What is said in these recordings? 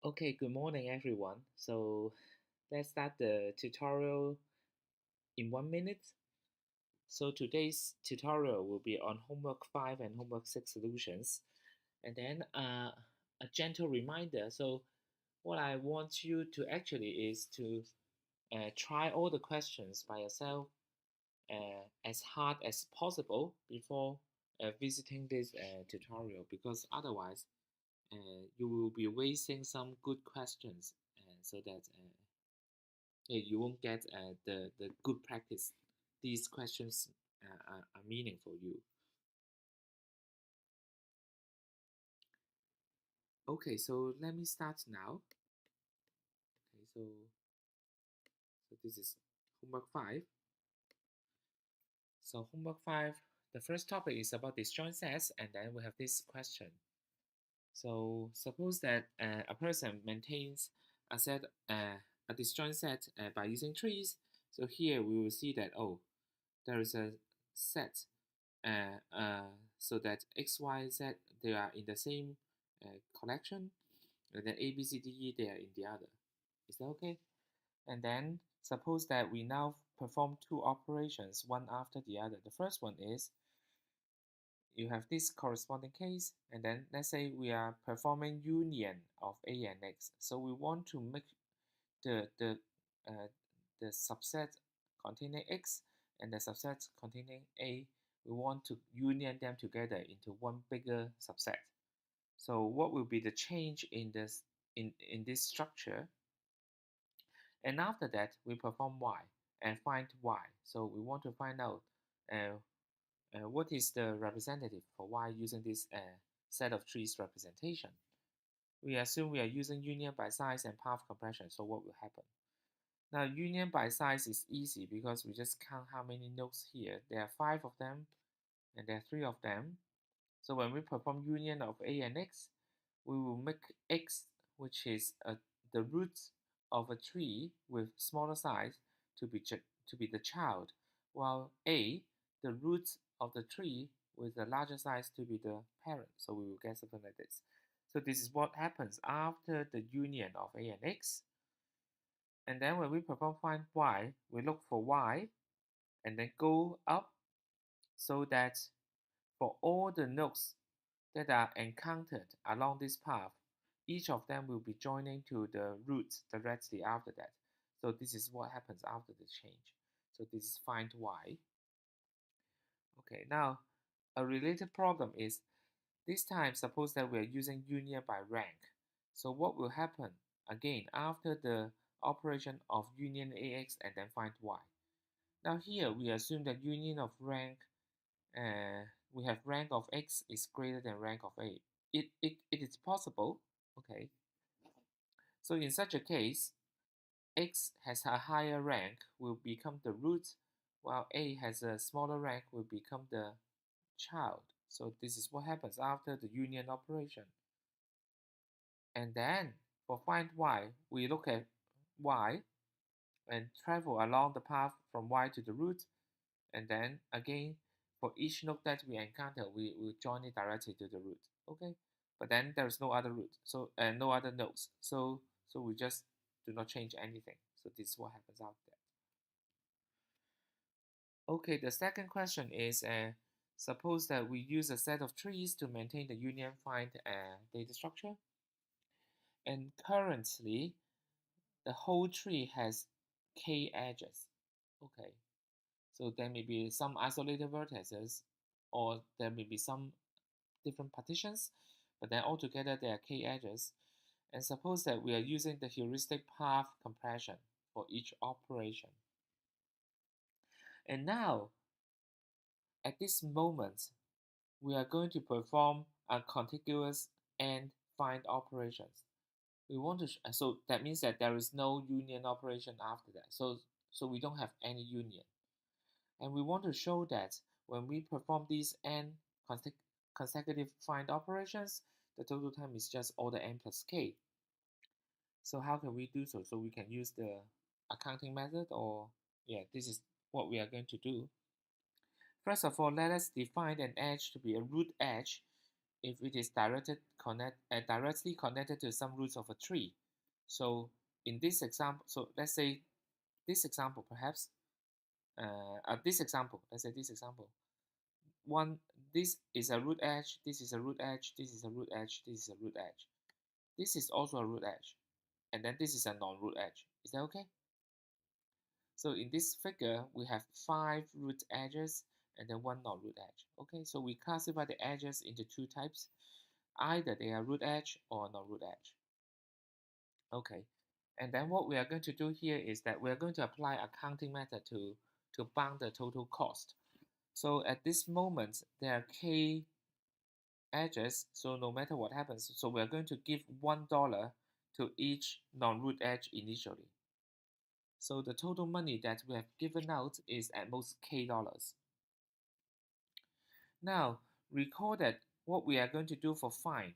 Okay, good morning everyone. So let's start the tutorial in 1 minute. So today's tutorial will be on homework 5 and homework 6 solutions. And then a gentle reminder. So what I want you to actually is to try all the questions by yourself as hard as possible before visiting this tutorial, because otherwise you will be wasting some good questions, so that you won't get the good practice. These questions are meaning for you. Okay, so let me start now. Okay, so this is homework 5. So homework 5, the first topic is about disjoint sets, and then we have this question. So suppose that a person maintains a set, a disjoint set by using trees. So here we will see that, oh, there is a set, so that x, y, z, they are in the same collection, and then a, b, c, d, e, they are in the other. Is that okay? And then suppose that we now perform two operations, one after the other. The first one is you have this corresponding case, and then let's say we are performing union of a and x. So we want to make the uh, the subset containing x and the subset containing a. We want to union them together into one bigger subset. So what will be the change in this structure? And after that, we perform y and find y. So we want to find out uh, what is the representative for y using this set of trees representation. We assume we are using union by size and path compression. So what will happen? Now, union by size is easy because we just count how many nodes here. There are 5 of them, and there are 3 of them. So when we perform union of a and x, we will make x, which is the root of a tree with smaller size, to be the child, while a, the root of the tree with the larger size, to be the parent. So we will get something like this. So this is what happens after the union of a and x. And then when we perform find y, we look for y and then go up, so that for all the nodes that are encountered along this path, each of them will be joining to the root directly after that. So this is what happens after the change. So this is find y. Okay, now a related problem is, this time suppose that we are using union by rank. So what will happen again after the operation of union ax and then find y? Now here we assume that union of rank, we have rank of x is greater than rank of a. It is possible, okay? So in such a case, x has a higher rank will become the root, while a has a smaller rank will become the child. So this is what happens after the union operation. And then for find y, we look at y and travel along the path from y to the root, and then again for each node that we encounter, we will join it directly to the root. Okay, but then there is no other root, so no other nodes. So we just do not change anything. So this is what happens after that. Okay, the second question is, suppose that we use a set of trees to maintain the union find data structure, and currently the whole tree has k edges. Okay, so there may be some isolated vertices, or there may be some different partitions, but then altogether there are k edges. And suppose that we are using the heuristic path compression for each operation. And now, at this moment, we are going to perform a contiguous and find operations. We want to, so that means that there is no union operation after that. So we don't have any union. And we want to show that when we perform these n consecutive find operations, the total time is just order n plus k. So how can we do so? So we can use the accounting method, or yeah, this is what we are going to do. First of all, let us define an edge to be a root edge if it is directly connected to some roots of a tree. So in this example, so let's say this example perhaps, this example, let's say this example, one, this is a root edge, this is a root edge, this is a root edge, this is a root edge. This is also a root edge, and then this is a non-root edge. Is that okay? So in this figure, we have 5 root edges and then 1 non-root edge. Okay, so we classify the edges into 2 types. Either they are root edge or non-root edge. Okay, and then what we are going to do here is that we are going to apply a counting method to bound the total cost. So at this moment, there are k edges, so no matter what happens, so we are going to give $1 to each non-root edge initially. So the total money that we have given out is at most k dollars. Now, recall that what we are going to do for find.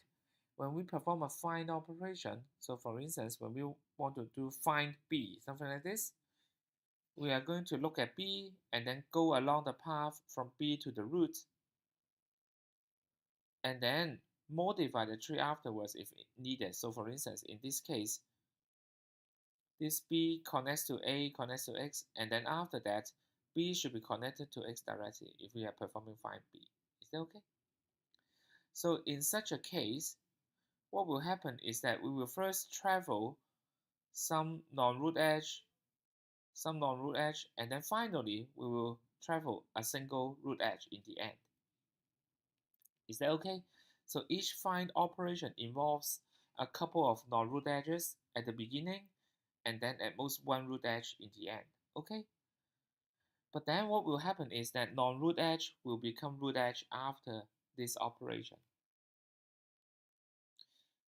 When we perform a find operation, so for instance, when we want to do find B, something like this, we are going to look at B and then go along the path from B to the root, and then modify the tree afterwards if needed. So for instance, in this case, this B connects to A, connects to X, and then after that, B should be connected to X directly if we are performing find B. Is that okay? So in such a case, what will happen is that we will first travel some non-root edge, and then finally we will travel a single root edge in the end. Is that okay? So each find operation involves a couple of non-root edges at the beginning and then at most 1 root edge in the end. Okay? But then what will happen is that non-root edge will become root edge after this operation.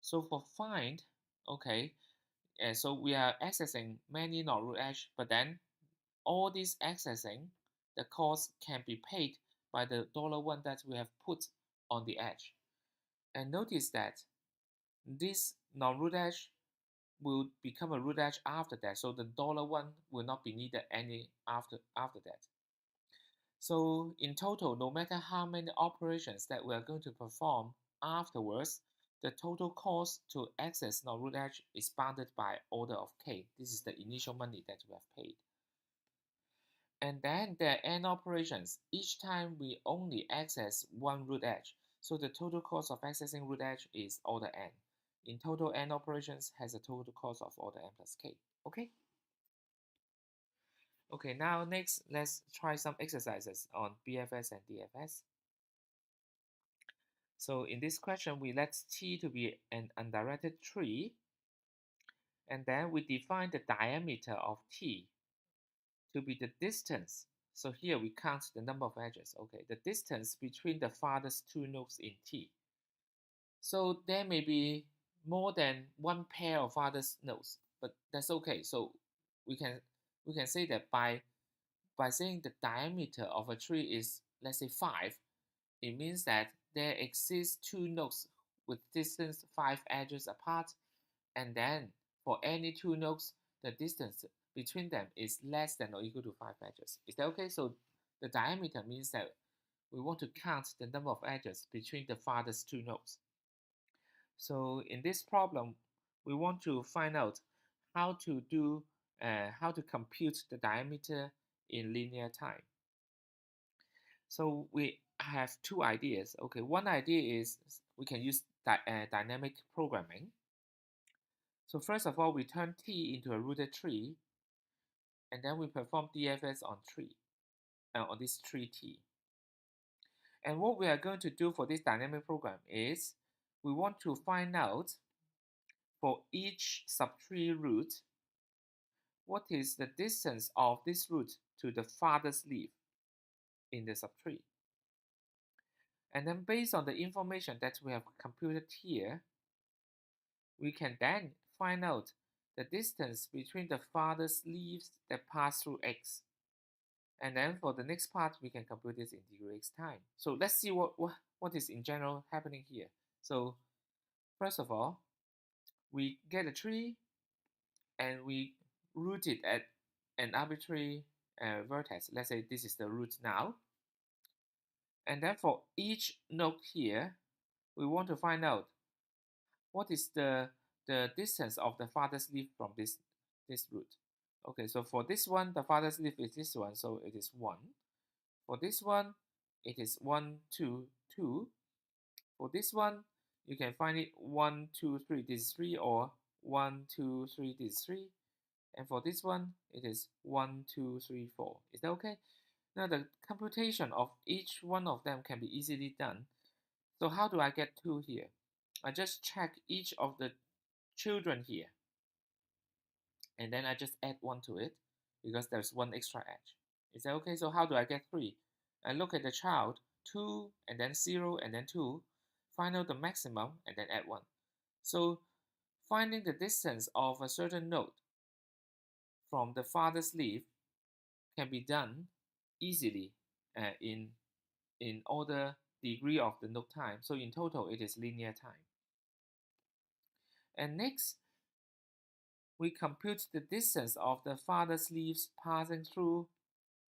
So for find, okay, so we are accessing many non-root edge, but then all this accessing, the cost can be paid by the $1 that we have put on the edge. And notice that this non-root edge will become a root edge after that, so the $1 will not be needed any after that. So in total, no matter how many operations that we are going to perform afterwards, the total cost to access non-root edge is bounded by order of k. This is the initial money that we have paid. And then there are n operations. Each time we only access 1 root edge. So the total cost of accessing root edge is order n. In total, n operations has a total cost of order n plus k. Okay? Okay, now next, let's try some exercises on BFS and DFS. So in this question, we let T to be an undirected tree, and then we define the diameter of T to be the distance. So here we count the number of edges. Okay, the distance between the farthest 2 nodes in T. So there may be more than 1 pair of farthest nodes, but that's okay. So we can say that by saying the diameter of a tree is, let's say, 5, it means that there exist 2 nodes with distance 5 edges apart, and then for any 2 nodes, the distance between them is less than or equal to 5 edges. Is that okay? So the diameter means that we want to count the number of edges between the farthest 2 nodes. So in this problem, we want to find out how to compute the diameter in linear time. So we have 2 ideas. Okay, one idea is we can use dynamic programming. So first of all, we turn T into a rooted tree, and then we perform DFS on this tree T. And what we are going to do for this dynamic program is we want to find out for each subtree root what is the distance of this root to the farthest leaf in the subtree. And then based on the information that we have computed here, we can then find out the distance between the farthest leaves that pass through X. And then for the next part, we can compute this in degree X time. So let's see what is in general happening here. So first of all, we get a tree and we root it at an arbitrary vertex. Let's say this is the root now. And then for each node here, we want to find out what is the distance of the farthest leaf from this root. Okay, so for this one, the farthest leaf is this one, so it is 1. For this one, it is 1, 2, 2. For this one, you can find it 1, 2, 3, this is 3, or 1, 2, 3, this is 3. And for this one, it is 1, 2, 3, 4. Is that okay? Now the computation of each one of them can be easily done. So how do I get 2 here? I just check each of the children here, and then I just add 1 to it because there's 1 extra edge. Is that okay? So how do I get 3? I look at the child, 2, and then 0, and then 2, find out the maximum, and then add 1. So finding the distance of a certain node from the farthest leaf can be done easily in order degree of the node time. So in total, it is linear time. And next, we compute the distance of the farthest leaves passing through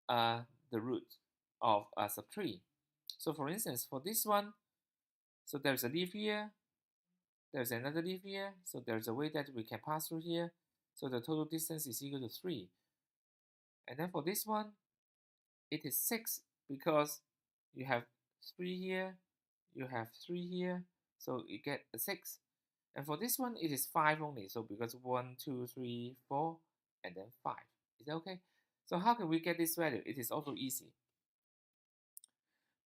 the root of a subtree. So for instance, for this one, so there's a leaf here, there's another leaf here, so there's a way that we can pass through here. So the total distance is equal to 3. And then for this one, it is 6 because you have 3 here, you have 3 here, so you get a 6. And for this one, it is 5 only, so because 1, 2, 3, 4, and then 5. Is that okay? So how can we get this value? It is also easy.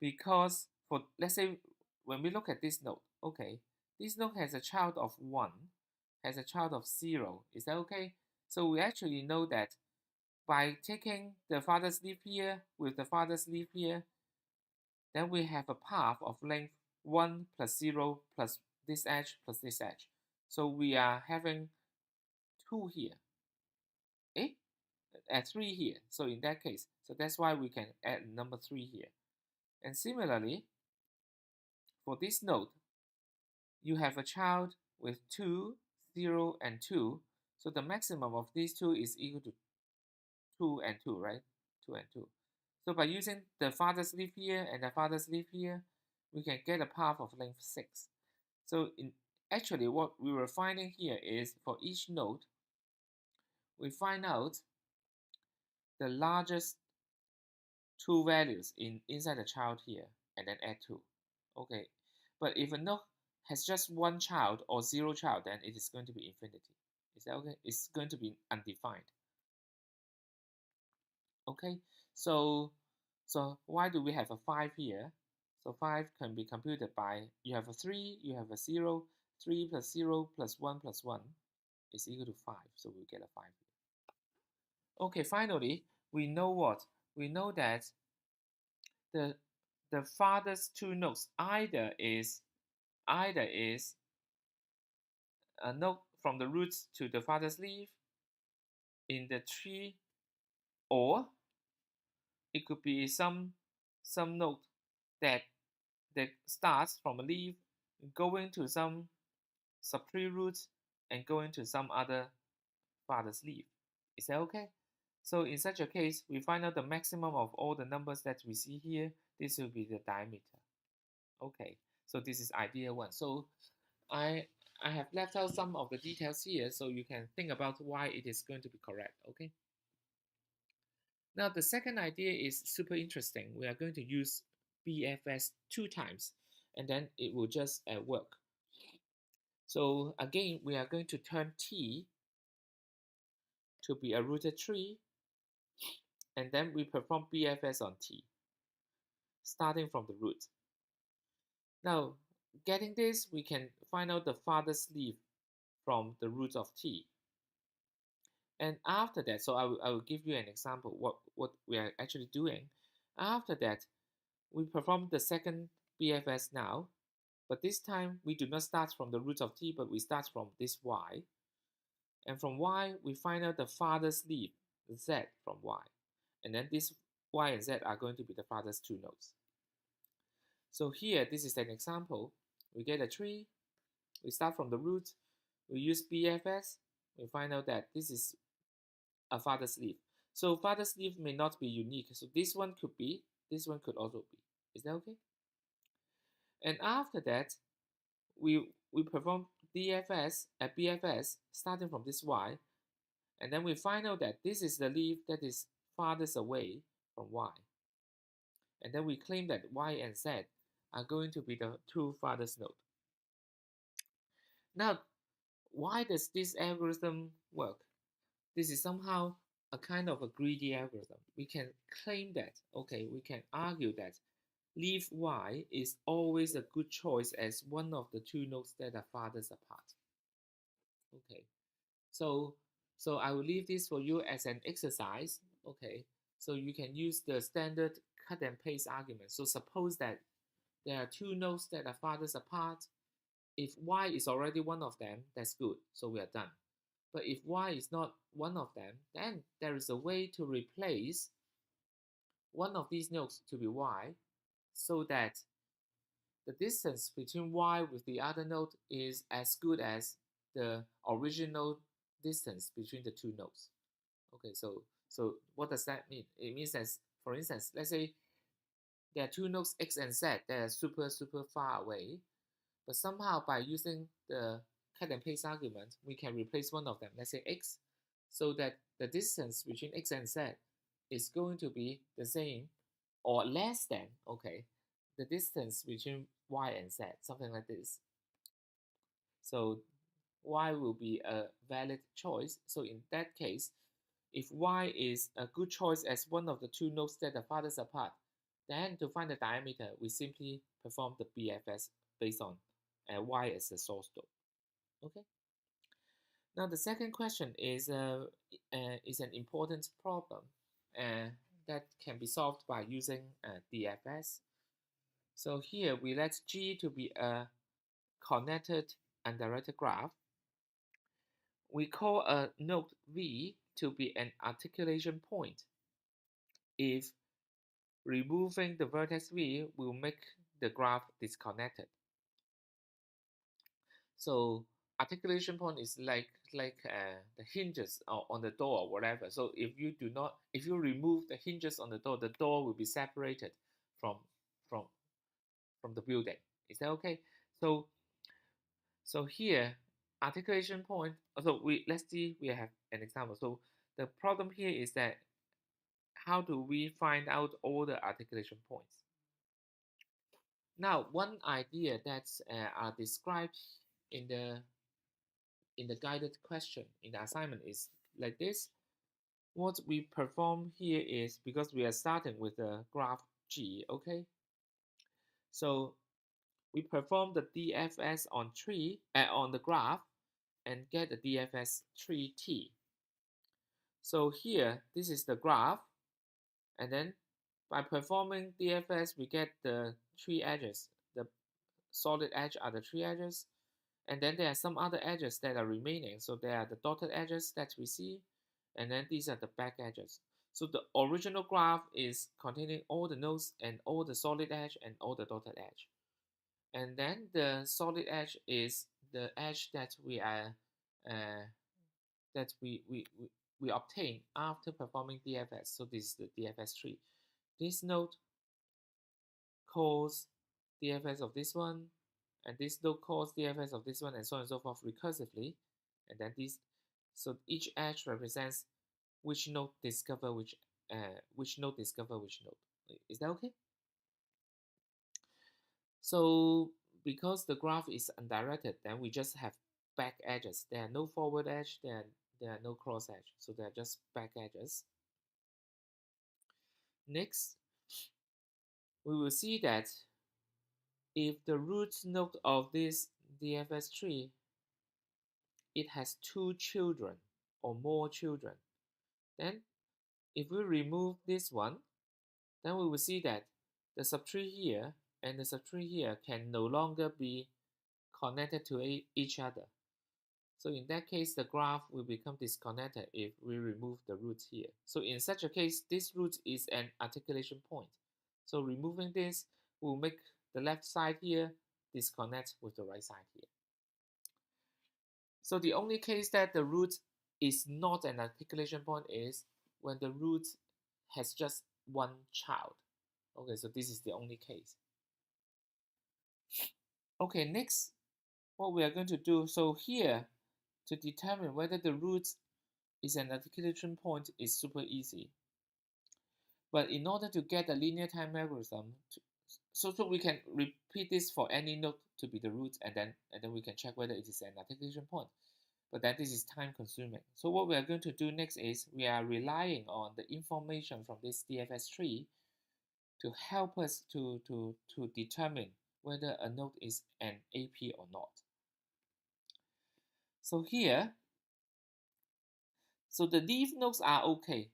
Because for, let's say, when we look at this node, okay, this node has a child of 1, has a child of 0. Is that okay? So we actually know that by taking the farthest leaf here with the farthest leaf here, then we have a path of length 1 plus 0 plus this edge plus this edge. So we are having 2 here. Add 3 here. So in that case, so that's why we can add number 3 here. And similarly, for this node, you have a child with 2, 0, and 2. So the maximum of these two is equal to 2 and 2, right? 2 and 2. So by using the farthest leaf here and the farthest leaf here, we can get a path of length 6. So actually what we were finding here is for each node, we find out the largest 2 values inside the child here and then add 2. Okay, but if a node has just 1 child or 0 child, then it is going to be infinity. Is that okay? It's going to be undefined. Okay, so why do we have a 5 here? So 5 can be computed by, you have a 3, you have a 0, 3 plus 0 plus 1 plus 1 is equal to 5. So we get a 5 here. Okay, finally, we know what? We know that the farthest 2 nodes either is a node from the roots to the farthest leaf in the tree, or it could be some node that starts from a leaf, going to some subtree roots, and going to some other farthest leaf. Is that okay? So in such a case, we find out the maximum of all the numbers that we see here. This will be the diameter. Okay, so this is idea 1. So I have left out some of the details here so you can think about why it is going to be correct. Okay. Now the second idea is super interesting. We are going to use BFS 2 times, and then it will just work. So again, we are going to turn T to be a rooted tree, and then we perform BFS on T, starting from the root. Now, getting this, we can find out the farthest leaf from the root of T. And after that, so I will give you an example what we are actually doing. After that, we perform the second BFS now, but this time we do not start from the root of T, but we start from this Y. And from Y, we find out the farthest leaf, Z from Y. And then this Y and Z are going to be the farthest 2 nodes. So here, this is an example. We get a tree, we start from the root, we use BFS, we find out that this is a farthest leaf. So farthest leaf may not be unique. So this one could be, this one could also be. Is that okay? And after that, we perform DFS at BFS starting from this Y, and then we find out that this is the leaf that is farthest away from Y. And then we claim that Y and Z are going to be the two farthest nodes. Now, why does this algorithm work? This is somehow a kind of a greedy algorithm. We can claim that, okay, we can argue that leaf Y is always a good choice as one of the two nodes that are farthest apart. Okay, so I will leave this for you as an exercise. Okay, so you can use the standard cut and paste argument. So suppose that there are two nodes that are farthest apart. If Y is already one of them, that's good. So we are done. But if Y is not one of them, then there is a way to replace one of these nodes to be Y so that the distance between Y with the other node is as good as the original distance between the two nodes. Okay, so what does that mean? It means that, for instance, let's say there are two nodes X and Z that are super far away, but somehow by using the cut and paste argument, we can replace one of them, let's say X, so that the distance between X and Z is going to be the same or less than, okay, the distance between Y and Z, something like this. So Y will be a valid choice. So in that case, if Y is a good choice as one of the two nodes that are farthest apart, then to find the diameter, we simply perform the BFS based on Y as the source node. Okay. Now the second question is an important problem that can be solved by using DFS. So here we let G to be a connected undirected graph. We call a node V to be an articulation point. If removing the vertex V will make the graph disconnected. So articulation point is like the hinges on the door or whatever. So if you remove the hinges on the door will be separated from the building. Is that okay? So here articulation point. So let's see. We have an example. So the problem here is that how do we find out all the articulation points? Now, one idea that are described in the guided question in the assignment is like this. What we perform here is, because we are starting with the graph G, okay? So we perform the DFS on the graph and get the DFS tree T. So here, this is the graph, and then by performing DFS, we get the three edges. The solid edge are the three edges, and then there are some other edges that are remaining. So there are the dotted edges that we see, and then these are the back edges. So the original graph is containing all the nodes and all the solid edge and all the dotted edge. And then the solid edge is the edge that we are that we obtain after performing DFS. So this is the DFS tree. This node calls DFS of this one, and this node calls DFS of this one, and so on and so forth recursively. And then so each edge represents which node discover which node. Is that okay? So because the graph is undirected, then we just have back edges. There are no forward edge, there are no cross edge. So they are just back edges. Next, we will see that if the root node of this DFS tree, it has two children or more children, then if we remove this one, then we will see that the subtree here and the subtree here can no longer be connected to each other. So in that case, the graph will become disconnected if we remove the roots here. So in such a case, this root is an articulation point. So removing this will make the left side here disconnect with the right side here. So the only case that the root is not an articulation point is when the root has just one child. Okay, so this is the only case. Okay, next what we are going to do, so here, to determine whether the root is an articulation point is super easy. But in order to get a linear time algorithm, so we can repeat this for any node to be the root, and then we can check whether it is an articulation point. But then this is time consuming. So what we are going to do next is we are relying on the information from this DFS tree to help us to determine whether a node is an AP or not. So here, so the leaf nodes are okay.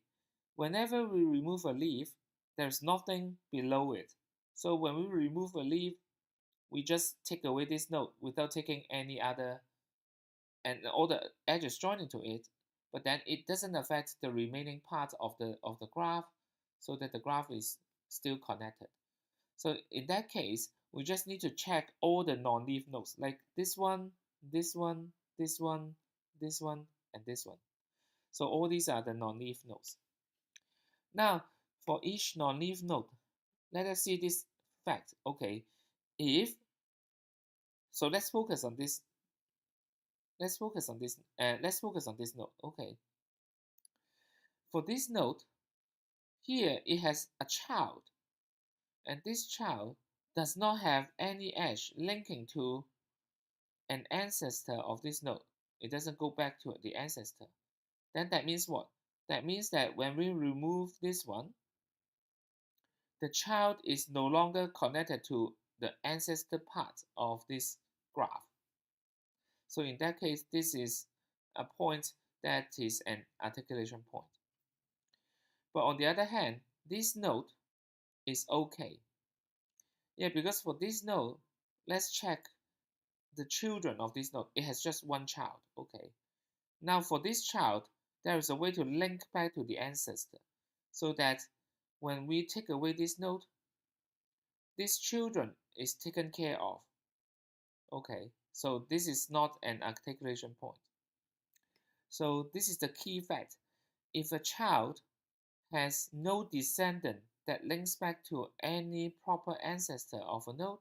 Whenever we remove a leaf, there's nothing below it. So when we remove a leaf, we just take away this node without taking any other, and all the edges join into it. But then it doesn't affect the remaining part of the graph, so that the graph is still connected. So in that case, we just need to check all the non-leaf nodes, like this one, this one, this one, this one, and this one. So all these are the non-leaf nodes. Now, for each non-leaf node, let us see this fact. Okay, so let's focus on this. Let's focus on this. Let's focus on this node. Okay. For this node, here it has a child, and this child does not have any edge linking to an ancestor of this node. It doesn't go back to the ancestor. Then that means what? That means that when we remove this one, the child is no longer connected to the ancestor part of this graph. So in that case, this is a point that is an articulation point. But on the other hand, this node is okay. Yeah, because for this node, let's check the children of this node. It has just one child. Okay. Now for this child, there is a way to link back to the ancestor, so that when we take away this node, this children is taken care of. Okay, so this is not an articulation point. So this is the key fact. If a child has no descendant that links back to any proper ancestor of a node,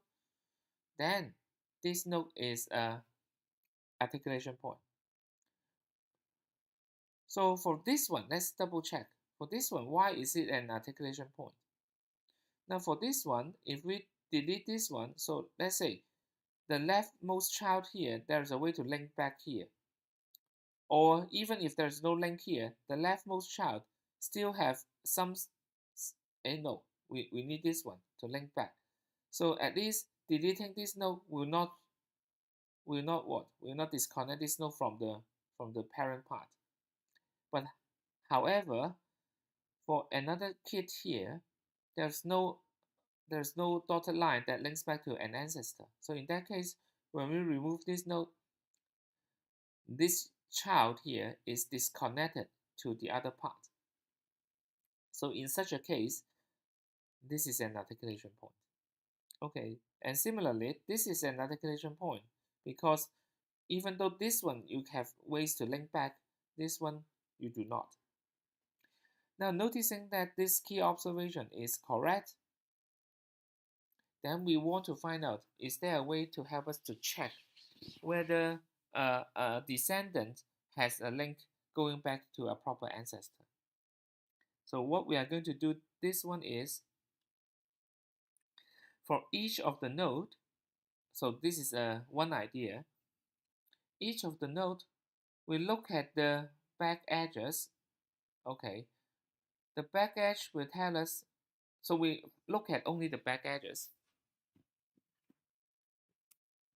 then this node is an articulation point. So for this one, let's double check. For this one, why is it an articulation point? Now for this one, if we delete this one, so let's say the leftmost child here, there's a way to link back here. Or even if there's no link here, the leftmost child still have some, no, we need this one to link back. So at least deleting this node will not disconnect this node from the parent part. But however, for another kid here, there's no dotted line that links back to an ancestor. So in that case, when we remove this node, this child here is disconnected to the other part. So in such a case, this is an articulation point. Okay, and similarly, this is an articulation point because even though this one you have ways to link back, this one you do not. Now noticing that this key observation is correct, then we want to find out, is there a way to help us to check whether a descendant has a link going back to a proper ancestor. So what we are going to do this one is, for each of the node, so this is one idea, each of the node, we look at the back edges. Okay, the back edge will tell us, so we look at only the back edges.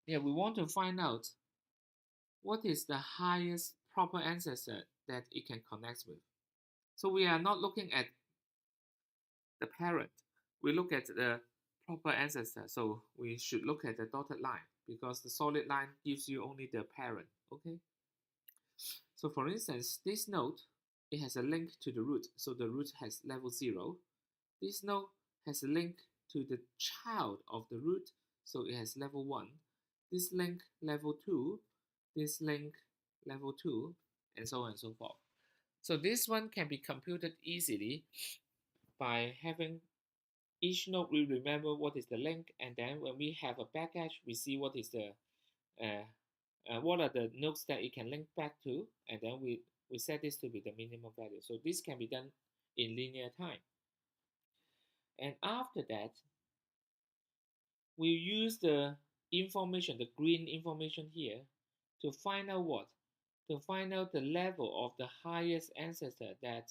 Yeah, we want to find out what is the highest proper ancestor that it can connect with. So we are not looking at the parent, we look at the proper ancestor. So we should look at the dotted line because the solid line gives you only the parent. Okay. So for instance, this node, it has a link to the root. So the root has level 0. This node has a link to the child of the root. So it has level 1. This link level 2. This link level 2, and so on and so forth. So this one can be computed easily by having each node we remember what is the link, and then when we have a back edge, we see what is the what are the nodes that it can link back to, and then we set this to be the minimum value. So this can be done in linear time. And after that, we use the information, the green information here, to find out what? To find out the level of the highest ancestor that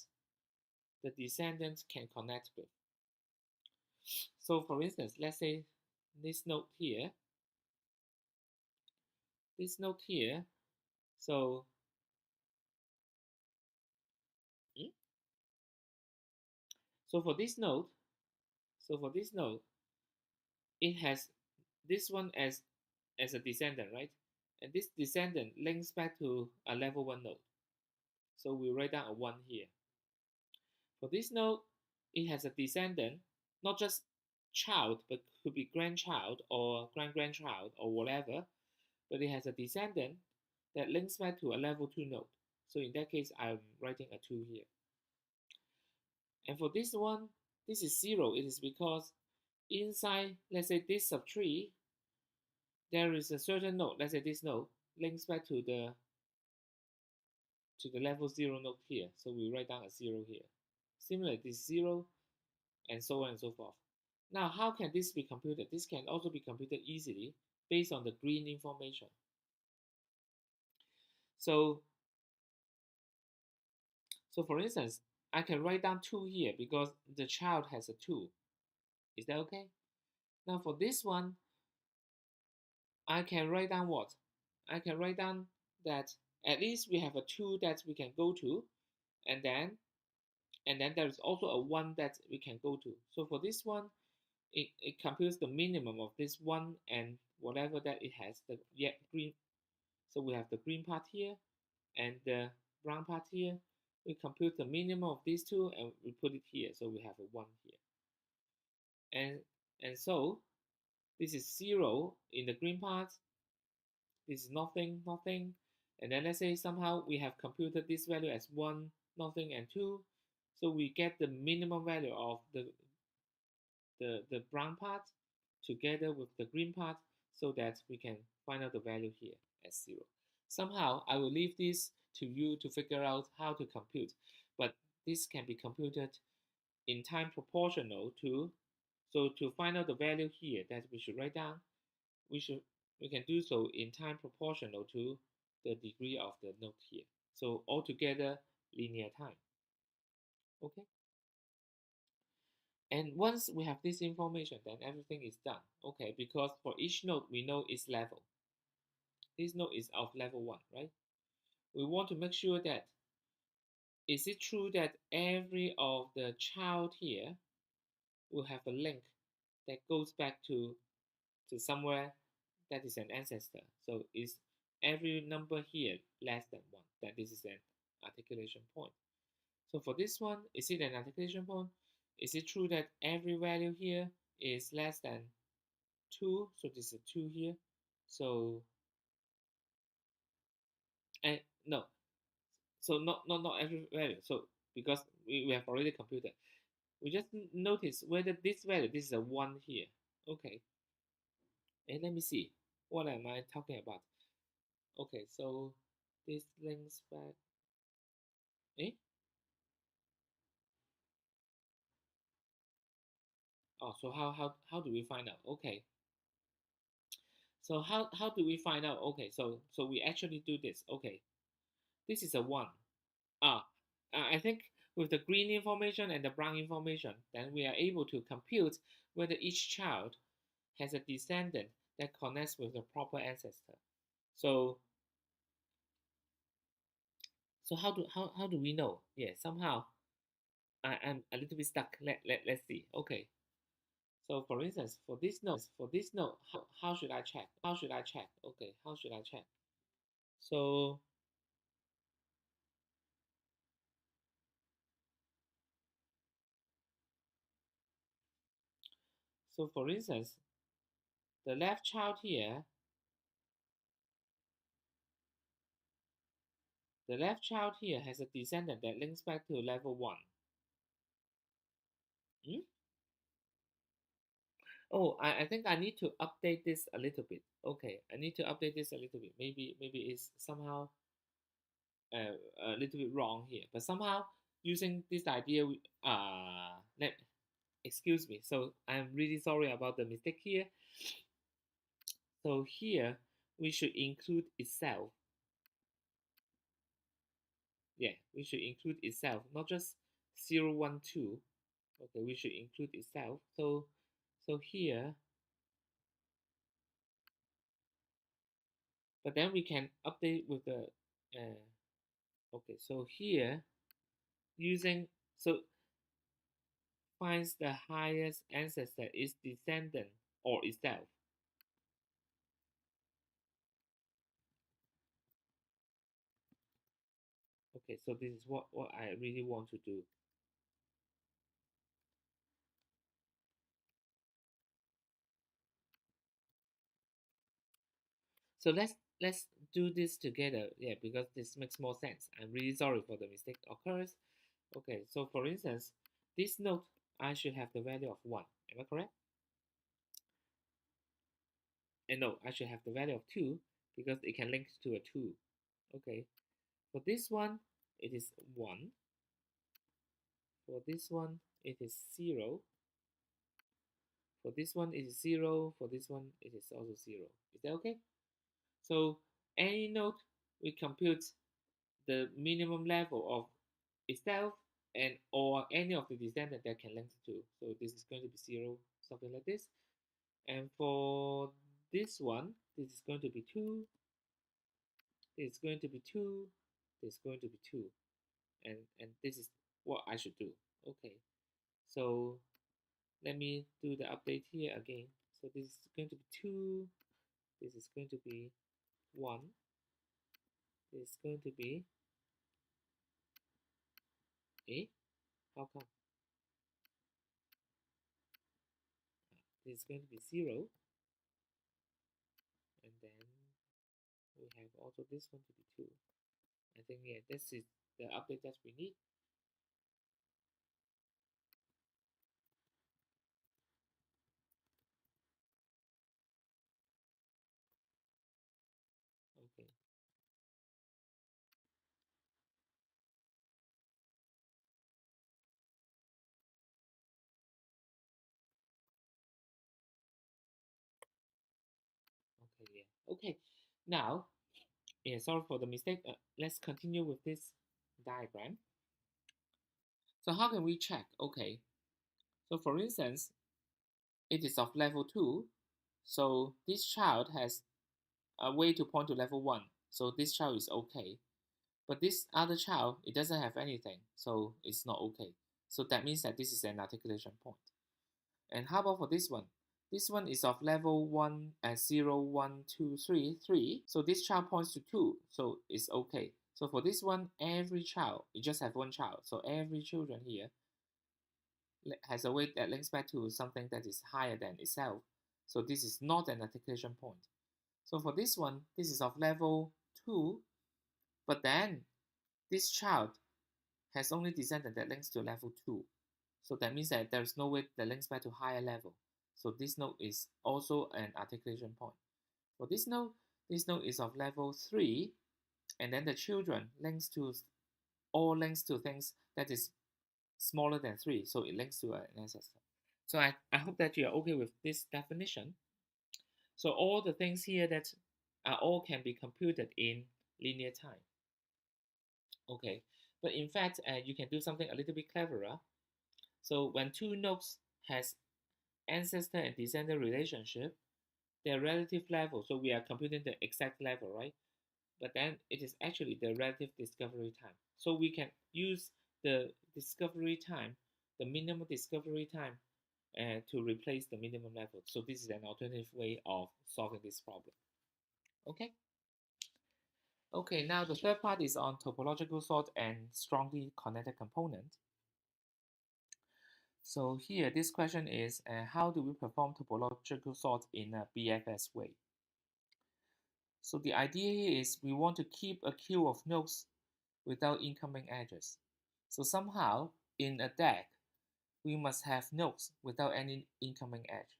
the descendants can connect with. So for instance, let's say this node here, so so for this node, it has this one as a descendant, right? And this descendant links back to a level 1 node. So we write down a 1 here. For this node, it has a descendant, not just child, but could be grandchild or grand-grandchild or whatever, but it has a descendant that links back to a level 2 node. So in that case, I'm writing a 2 here. And for this one, this is 0. It is because inside, let's say this subtree, there is a certain node, let's say this node, links back to the level 0 node here. So we write down a 0 here. Similarly, this 0, and so on and so forth. Now, how can this be computed? This can also be computed easily based on the green information. So for instance, I can write down 2 here because the child has a 2. Is that okay? Now for this one, I can write down what? I can write down that at least we have a 2 that we can go to, and then there's also a 1 that we can go to. So for this one, it computes the minimum of this 1 and whatever that it has, the green. So we have the green part here and the brown part here. We compute the minimum of these two and we put it here. So we have a 1 here. And so this is 0 in the green part. This is nothing. And then let's say somehow we have computed this value as 1, nothing, and 2. So we get the minimum value of the brown part together with the green part so that we can find out the value here as 0. Somehow I will leave this to you to figure out how to compute, but this can be computed in time proportional to, so to find out the value here that we should write down, we can do so in time proportional to the degree of the node here. So altogether linear time. Okay. And once we have this information, then everything is done. Okay, because for each node we know its level. This node is of level 1, right? We want to make sure that is it true that every of the child here will have a link that goes back to somewhere that is an ancestor. So is every number here less than 1? That this is an articulation point. So for this one, is it an articulation point? Is it true that every value here is less than 2? So this is a 2 here. So no. So not every value. So because we have already computed, we just notice whether this value, this is a 1 here. Okay. And let me see. What am I talking about? Okay, so this links back. Eh? Oh, so how do we find out? Okay. So how do we find out? Okay, so we actually do this. Okay. This is a 1. Ah, I think with the green information and the brown information, then we are able to compute whether each child has a descendant that connects with the proper ancestor. So how do we know? Yeah, somehow I'm a little bit stuck. Let's see. Okay. So for instance, for this node, how should I check? Okay, how should I check? So for instance, the left child here, has a descendant that links back to level 1. Hmm? Oh, I think I need to update this a little bit. Okay, I need to update this a little bit. Maybe it's somehow a little bit wrong here, but somehow using this idea, excuse me. So I'm really sorry about the mistake here. So here we should include itself. Yeah, we should include itself, not just 0, 1, 2. Okay, we should include itself. So here, but then we can update with the okay. So here using so finds the highest ancestor is descendant or itself. Okay, so this is what I really want to do. So let's do this together. Yeah, because this makes more sense. I'm really sorry for the mistake occurs. Okay, so for instance, this node I should have the value of 1. Am I correct? And no, I should have the value of 2 because it can link to a 2. Okay. For this one, it is 1. For this one, it is 0. For this one, it is 0. For this one, it is also 0. Is that okay? So any node, we compute the minimum level of itself and or any of the descendant that can link to. So this is going to be 0, something like this. And for this one, this is going to be 2. It's going to be 2. This is going to be 2. And this is what I should do. Okay. So let me do the update here again. So this is going to be 2. This is going to be 1. This is going to be how come? This is going to be 0. And then we have also this one to be 2. I think, yeah, this is the update that we need. Okay. Okay, yeah. Okay. Now, yeah, sorry for the mistake. Let's continue with this diagram. So how can we check? Okay. So for instance, it is of level 2. So this child has a way to point to level 1. So this child is okay. But this other child, it doesn't have anything. So it's not okay. So that means that this is an articulation point. And how about for this one? This one is of level 1 and 0, 1, 2, 3, 3. So this child points to 2. So it's okay. So for this one, every child, you just have one child. So every children here has a weight that links back to something that is higher than itself. So this is not an articulation point. So for this one, this is of level 2, but then this child has only descendant that links to level 2. So that means that there's no way that links back to higher level. So this node is also an articulation point. For this node is of level 3, and then the children links to things that is smaller than 3, so it links to an ancestor. So I hope that you are okay with this definition. So all the things here that are all can be computed in linear time. Okay, but in fact, you can do something a little bit cleverer. So when two nodes has ancestor and descendant relationship, their relative level, so we are computing the exact level, right? But then it is actually the relative discovery time. So we can use the discovery time, the minimum discovery time, to replace the minimum level. So this is an alternative way of solving this problem. Okay. Okay, now the third part is on topological sort and strongly connected component. So here, this question is, how do we perform topological sort in a BFS way? So the idea here is we want to keep a queue of nodes without incoming edges. So somehow, in a deck, we must have nodes without any incoming edge.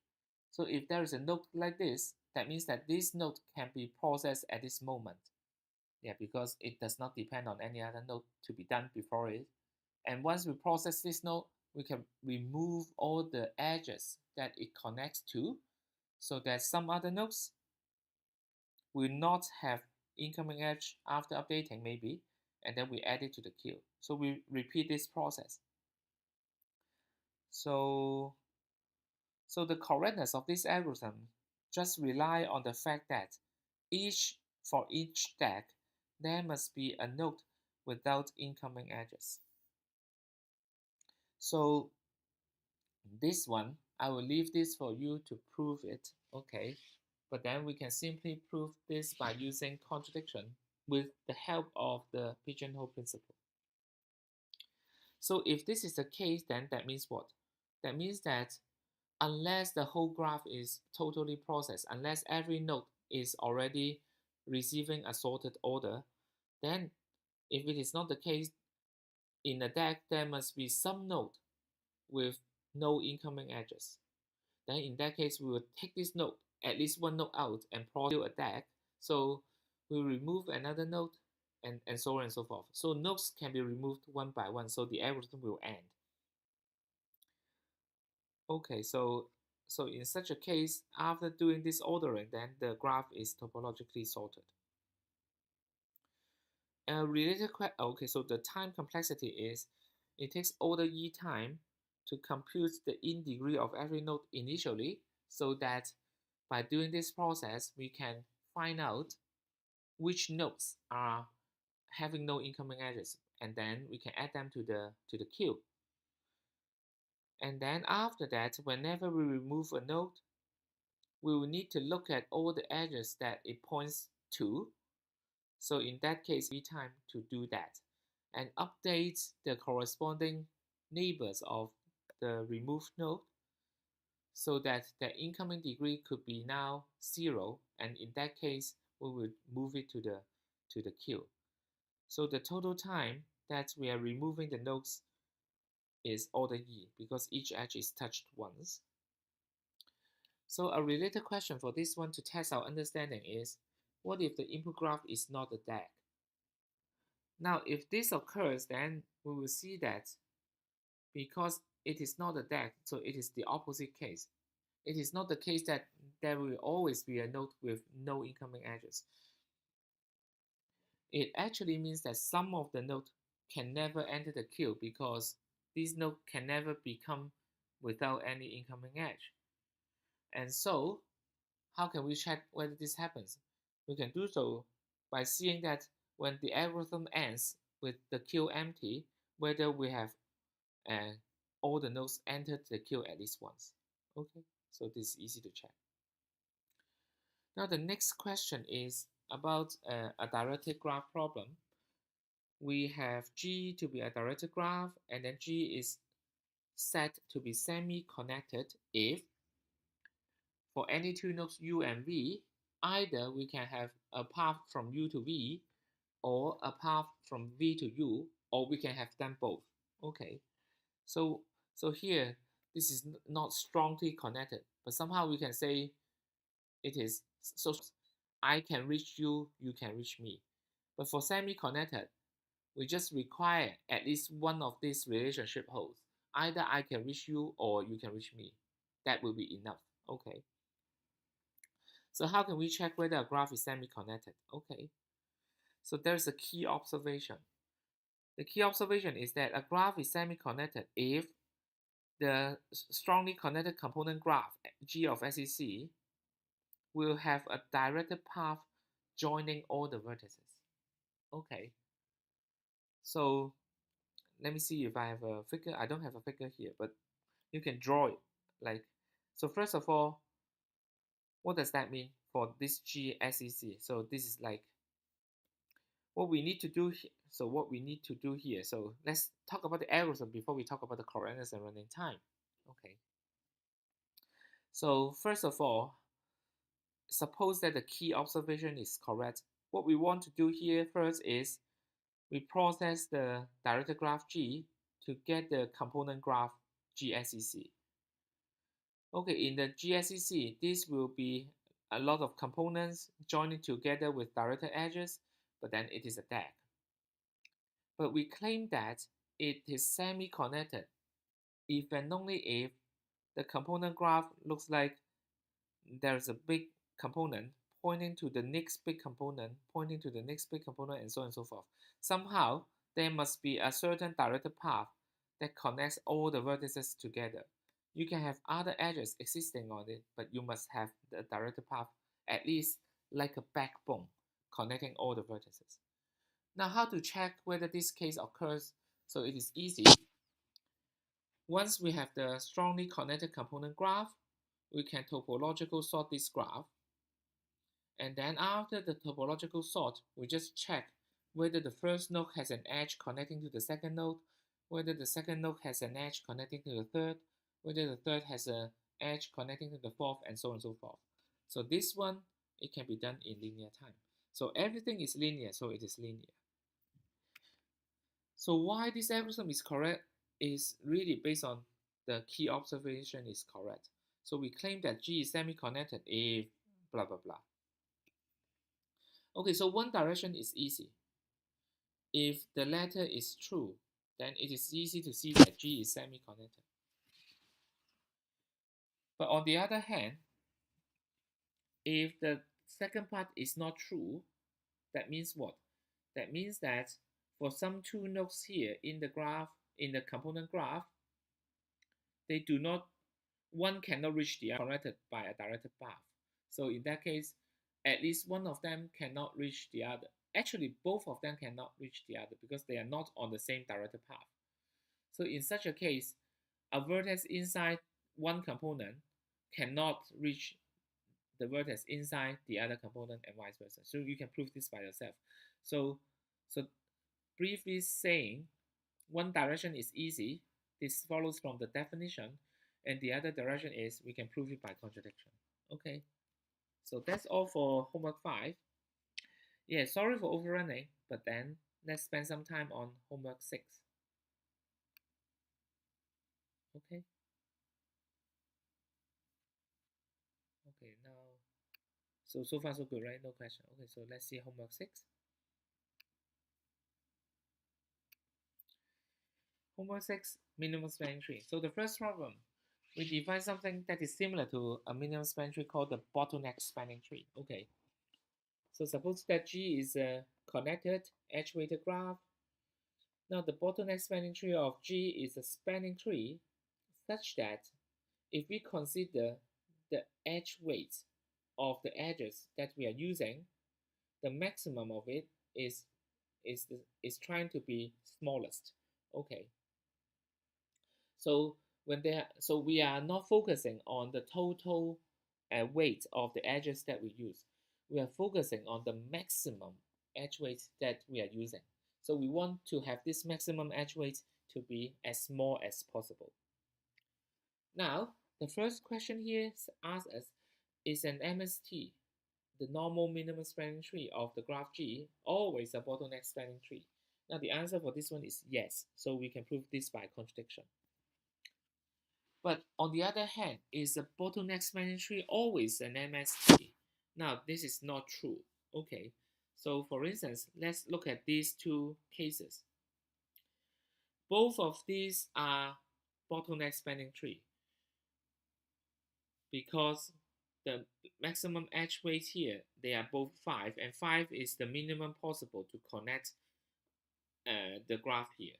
So if there is a node like this, that means that this node can be processed at this moment. Yeah, because it does not depend on any other node to be done before it. And once we process this node, we can remove all the edges that it connects to, so that some other nodes will not have incoming edge after updating maybe, and then we add it to the queue. So we repeat this process. So the correctness of this algorithm just rely on the fact that for each stack, there must be a node without incoming edges. So this one, I will leave this for you to prove it, okay? But then we can simply prove this by using contradiction with the help of the pigeonhole principle. So if this is the case, then that means what? That means that unless the whole graph is totally processed, unless every node is already receiving a sorted order, then if it is not the case, in a DAG, there must be some node with no incoming edges. Then in that case, we will take this node, at least one node out, and process a DAG. So we'll remove another node, and so on and so forth. So nodes can be removed one by one, so the algorithm will end. Okay, so in such a case, after doing this ordering, then the graph is topologically sorted. A related question, okay, so the time complexity is, it takes order E time to compute the in degree of every node initially, so that by doing this process, we can find out which nodes are having no incoming edges, and then we can add them to the queue. And then after that, whenever we remove a node, we will need to look at all the edges that it points to. So in that case, we time to do that and update the corresponding neighbors of the removed node, so that the incoming degree could be now 0, and in that case, we will move it to the queue. So the total time that we are removing the nodes is order E, because each edge is touched once. So a related question for this one to test our understanding is, what if the input graph is not a DAG? Now, if this occurs, then we will see that because it is not a DAG, so it is the opposite case. It is not the case that there will always be a node with no incoming edges. It actually means that some of the nodes can never enter the queue, because these nodes can never become without any incoming edge. And so, how can we check whether this happens? We can do so by seeing that when the algorithm ends with the queue empty, whether we have all the nodes entered the queue at least once. Okay, so this is easy to check. Now the next question is about a directed graph problem. We have G to be a directed graph, and then G is set to be semi-connected if for any two nodes U and V, either we can have a path from U to V, or a path from V to U, or we can have them both. Okay, so here this is not strongly connected, but somehow we can say it is. So I can reach you, you can reach me. But for semi-connected, we just require at least one of these relationship holds. Either I can reach you or you can reach me. That will be enough. Okay. So how can we check whether a graph is semi-connected? Okay. So there's a key observation. The key observation is that a graph is semi-connected if the strongly connected component graph, G of SEC, will have a directed path joining all the vertices. Okay. So let me see if I have a figure. I don't have a figure here, but you can draw it. Like, so first of all, what does that mean for this GSEC? So this is like what we need to do here. So what we need to do here. So let's talk about the algorithm before we talk about the correctness and running time. Okay. So first of all, suppose that the key observation is correct. What we want to do here first is we process the directed graph G to get the component graph GSEC. Okay, in the GSEC, this will be a lot of components joining together with directed edges, but then it is a DAG. But we claim that it is semi-connected if and only if the component graph looks like there's a big component pointing to the next big component, pointing to the next big component, and so on and so forth. Somehow, there must be a certain directed path that connects all the vertices together. You can have other edges existing on it, but you must have the directed path at least like a backbone connecting all the vertices. Now, how to check whether this case occurs? So it is easy. Once we have the strongly connected component graph, we can topological sort this graph. And then after the topological sort, we just check whether the first node has an edge connecting to the second node, whether the second node has an edge connecting to the third, whether the third has an edge connecting to the fourth, and so on and so forth. So this one, it can be done in linear time. So everything is linear, so it is linear. So why this algorithm is correct is really based on the key observation is correct. So we claim that G is semi-connected if blah, blah, blah. Okay, so one direction is easy. If the latter is true, then it is easy to see that G is semi-connected. But on the other hand, if the second part is not true, that means what? That means that for some two nodes here in the graph, in the component graph, they do not, one cannot reach the other connected by a directed path. So in that case, at least one of them cannot reach the other. Actually, both of them cannot reach the other because they are not on the same directed path. So in such a case, a vertex inside one component cannot reach the vertex inside the other component and vice versa. So you can prove this by yourself. So briefly saying, one direction is easy. This follows from the definition. And the other direction is we can prove it by contradiction. Okay. So that's all for homework 5. Yeah, sorry for overrunning, but then let's spend some time on homework 6. Okay. Okay, now, so far so good, right? No question. Okay, so let's see homework 6. Homework 6, minimum spanning tree. So the first problem, we define something that is similar to a minimum spanning tree called the bottleneck spanning tree. Okay. So suppose that G is a connected edge-weighted graph. Now the bottleneck spanning tree of G is a spanning tree such that if we consider the edge weights of the edges that we are using, the maximum of it is trying to be smallest. Okay. So we are not focusing on the total weight of the edges that we use. We are focusing on the maximum edge weight that we are using. So we want to have this maximum edge weight to be as small as possible. Now, the first question here asks us, is an MST, the normal minimum spanning tree of the graph G, always a bottleneck spanning tree? Now, the answer for this one is yes. So we can prove this by contradiction. But on the other hand, is a bottleneck spanning tree always an MST? Now, this is not true. Okay, so for instance, let's look at these two cases. Both of these are bottleneck spanning tree because the maximum edge weight here, they are both 5, and 5 is the minimum possible to connect the graph here.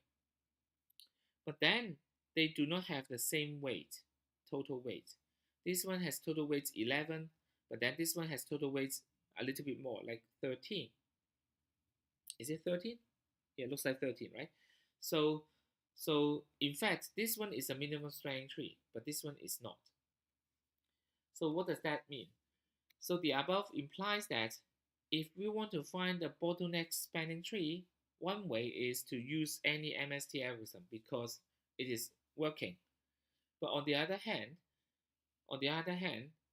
But then they do not have the same weight, total weight. This one has total weight 11, but then this one has total weight a little bit more, like 13. Is it 13? Yeah, it looks like 13, right? So in fact, this one is a minimum spanning tree, but this one is not. So what does that mean? So the above implies that if we want to find the bottleneck spanning tree, one way is to use any MST algorithm because it is working. But on the other hand,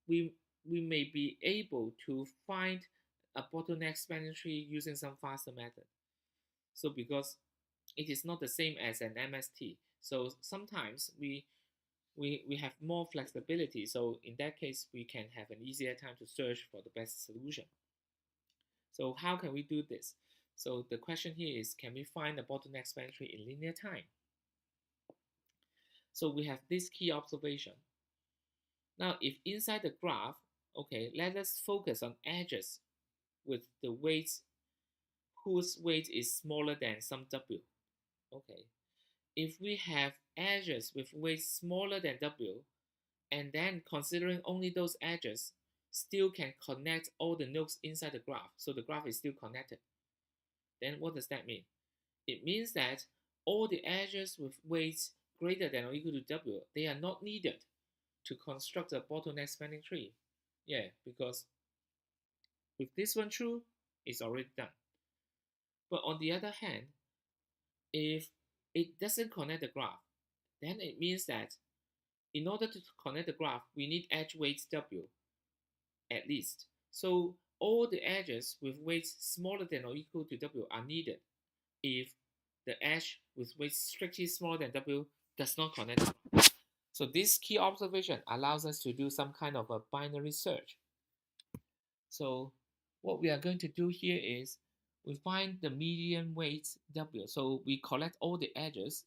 we may be able to find a bottleneck spanning tree using some faster method. So because it is not the same as an MST, so sometimes we we have more flexibility. So in that case, we can have an easier time to search for the best solution. So how can we do this? So the question here is, can we find the bottleneck spanning tree in linear time? So we have this key observation. Now, if inside the graph, okay, let us focus on edges with the weights whose weight is smaller than some W. Okay, if we have edges with weights smaller than W, and then considering only those edges, still can connect all the nodes inside the graph, so the graph is still connected. Then what does that mean? It means that all the edges with weights greater than or equal to W, they are not needed to construct a bottleneck spanning tree. Yeah, because with this one true, it's already done. But on the other hand, if it doesn't connect the graph, then it means that in order to connect the graph, we need edge weights W at least. So all the edges with weights smaller than or equal to W are needed if the edge with weights strictly smaller than W does not connect the graph. So this key observation allows us to do some kind of a binary search. So what we are going to do here is we find the median weight W. So we collect all the edges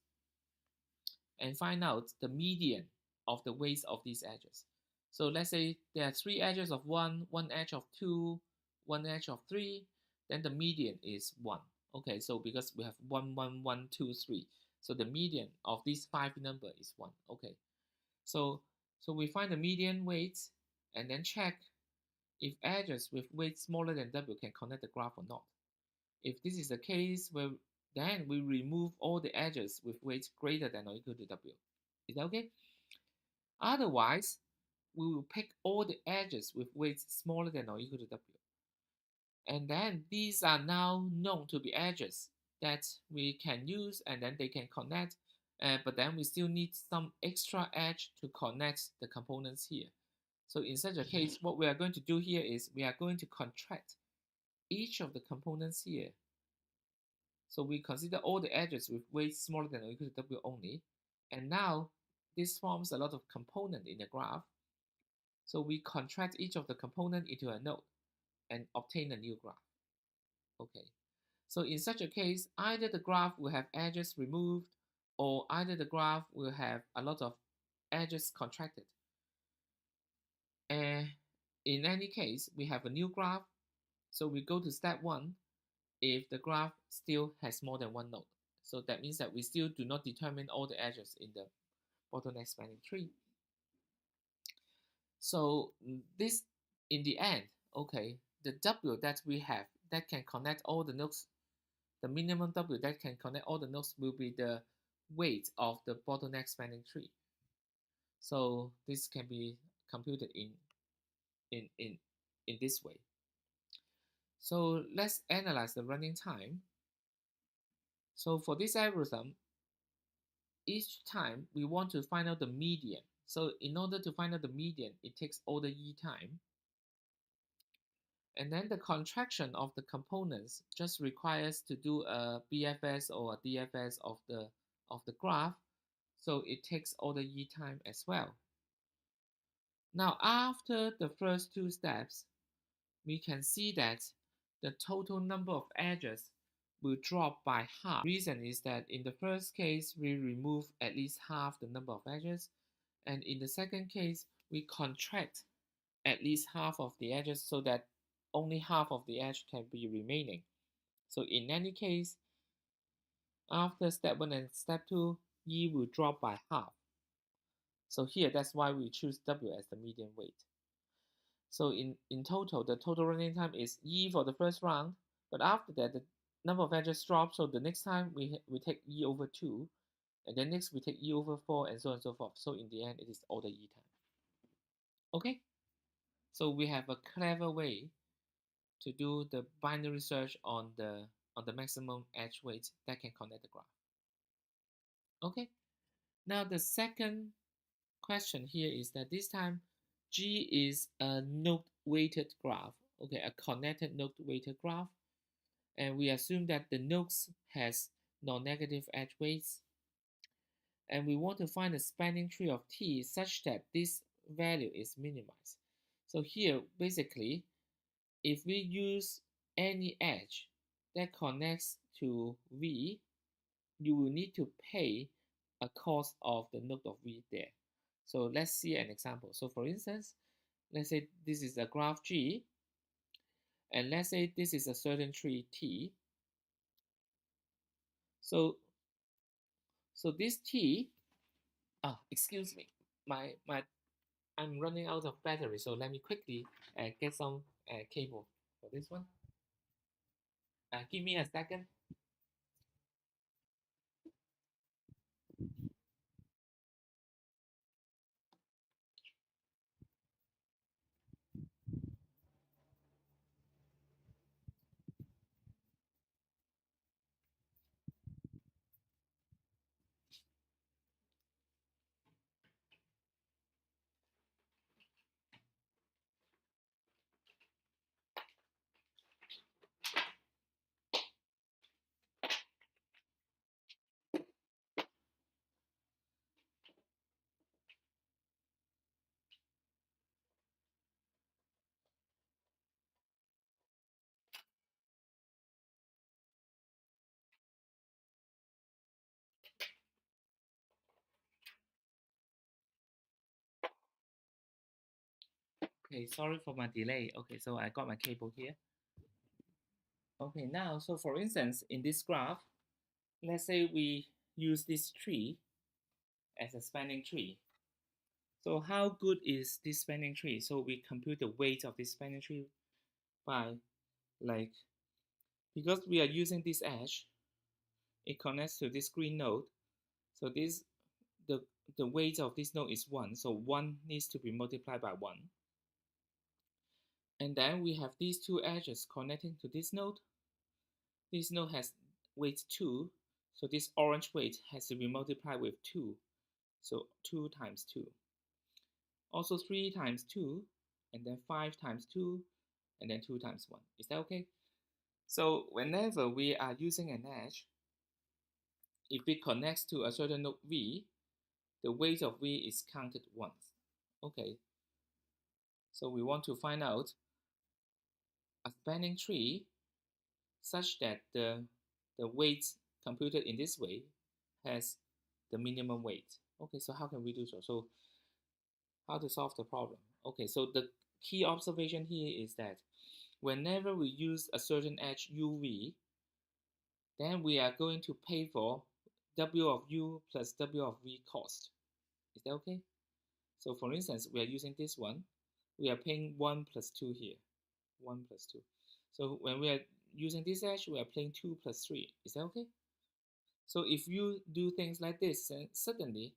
and find out the median of the weights of these edges. So let's say there are 3 edges of 1, 1 edge of 2, 1 edge of 3, then the median is 1. Okay, so because we have 1, 1, 1, 2, 3, so the median of these 5 number is 1. Okay, so we find the median weights and then check if edges with weight smaller than W can connect the graph or not. If this is the case, then we remove all the edges with weights greater than or equal to W. Is that okay? Otherwise, we will pick all the edges with weights smaller than or equal to W. And then these are now known to be edges that we can use and then they can connect. But then we still need some extra edge to connect the components here. So in such a case, what we are going to do here is we are going to contract each of the components here. So we consider all the edges with weights smaller than or equal to W only. And now this forms a lot of component in the graph. So we contract each of the component into a node and obtain a new graph. Okay. So in such a case, either the graph will have edges removed or either the graph will have a lot of edges contracted. And in any case, we have a new graph. So we go to step 1 if the graph still has more than one node. So that means that we still do not determine all the edges in the bottleneck spanning tree. So this, in the end, okay, the W that we have that can connect all the nodes, the minimum W that can connect all the nodes will be the weight of the bottleneck spanning tree. So this can be computed in this way. So let's analyze the running time. So for this algorithm, each time we want to find out the median. So in order to find out the median, it takes all the E time. And then the contraction of the components just requires to do a BFS or a DFS of the graph. So it takes all the E time as well. Now after the first 2 steps, we can see that the total number of edges will drop by half. The reason is that in the first case, we remove at least half the number of edges, and in the second case, we contract at least half of the edges so that only half of the edge can be remaining. So in any case, after step 1 and step 2, E will drop by half. So here, that's why we choose W as the median weight. So in total, the total running time is E for the first round, but after that, the number of edges drops, so the next time we take E over 2, and then next we take E over 4, and so on and so forth. So in the end, it is all the E time. Okay? So we have a clever way to do the binary search on the maximum edge weight that can connect the graph. Okay? Now the second question here is that this time G is a node-weighted graph, okay, a connected node-weighted graph, and we assume that the nodes has non-negative edge weights. and we want to find the spanning tree of T such that this value is minimized. So here, basically, if we use any edge that connects to V, you will need to pay a cost of the node of V there. So let's see an example. So for instance, let's say this is a graph G, and let's say this is a certain tree T. So this T, excuse me, my I'm running out of battery, so let me quickly get some cable for this one. Give me a second. Okay, sorry for my delay. Okay, so I got my cable here. Okay, now, so for instance, in this graph, let's say we use this tree as a spanning tree. So how good is this spanning tree? So we compute the weight of this spanning tree by, like, because we are using this edge, it connects to this green node. So this the weight of this node is 1, so 1 needs to be multiplied by 1. And then we have these two edges connecting to this node. This node has weight 2, so this orange weight has to be multiplied with 2. So 2 times 2. Also 3 times 2, and then 5 times 2, and then 2 times 1. Is that okay? So whenever we are using an edge, if it connects to a certain node V, the weight of V is counted once. Okay. So we want to find out a spanning tree such that the weight computed in this way has the minimum weight. Okay, so how can we do so? So how to solve the problem? Okay, so the key observation here is that whenever we use a certain edge UV, then we are going to pay for W of U plus W of V cost. Is that okay? So for instance, we are using this one. We are paying 1 plus 2 here. 1 plus 2. So when we are using this edge, we are playing 2 plus 3. Is that okay? So if you do things like this, then suddenly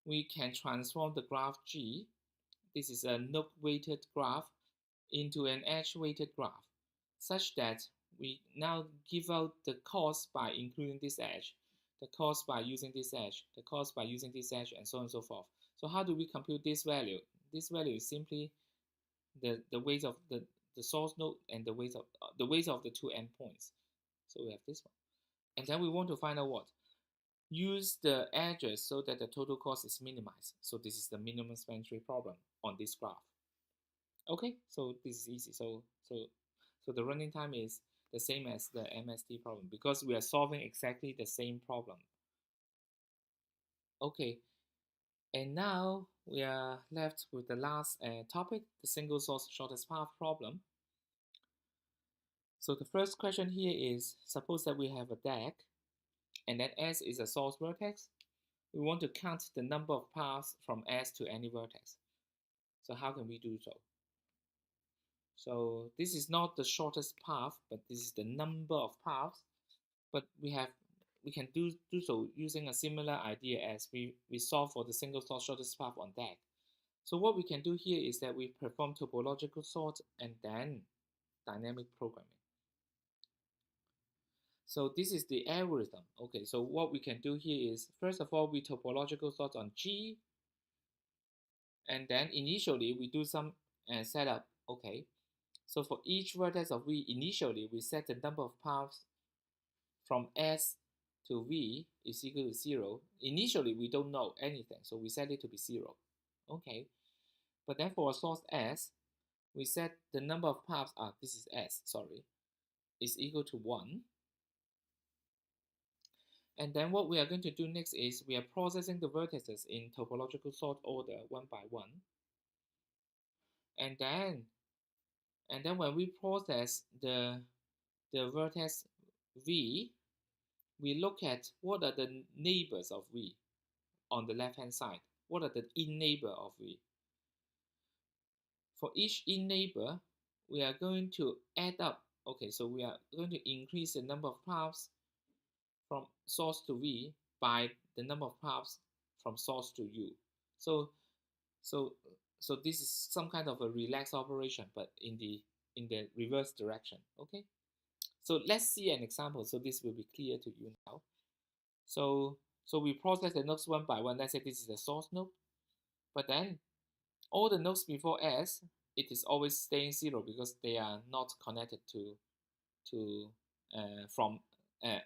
we can transform the graph G. This is a node-weighted graph into an edge-weighted graph, such that we now give out the cost by including this edge, the cost by using this edge, the cost by using this edge, and so on and so forth. So how do we compute this value? This value is simply the weight of the source node and the weight of the two endpoints. So we have this one. And then we want to find out what? Use the edges so that the total cost is minimized. So this is the minimum span tree problem on this graph. Okay, so this is easy. So the running time is the same as the MST problem because we are solving exactly the same problem. Okay, and now we are left with the last topic, the single source shortest path problem. So the first question here is, suppose that we have a deck and that S is a source vertex. We want to count the number of paths from S to any vertex. So how can we do so? So this is not the shortest path, but this is the number of paths. But we can do so using a similar idea as we solve for the single source shortest path on deck. So what we can do here is that we perform topological sort and then dynamic programming. So this is the algorithm. Okay, so what we can do here is, first of all, we topological sort on G, and then initially we do some setup. Okay, so for each vertex of V, initially we set the number of paths from S to V is equal to 0. Initially, we don't know anything, so we set it to be 0. Okay, but then for source S, we set the number of paths, this is S, sorry, is equal to 1. And then what we are going to do next is we are processing the vertices in topological sort order one by one. And then when we process the vertex V, we look at what are the neighbors of V on the left-hand side. What are the in-neighbor of V? For each in-neighbor, we are going to add up. Okay, so we are going to increase the number of paths from source to V by the number of paths from source to U. So this is some kind of a relaxed operation, but in the reverse direction. Okay. So let's see an example. So this will be clear to you now. So we process the nodes one by one. Let's say this is the source node, but then all the nodes before S, it is always staying 0 because they are not connected from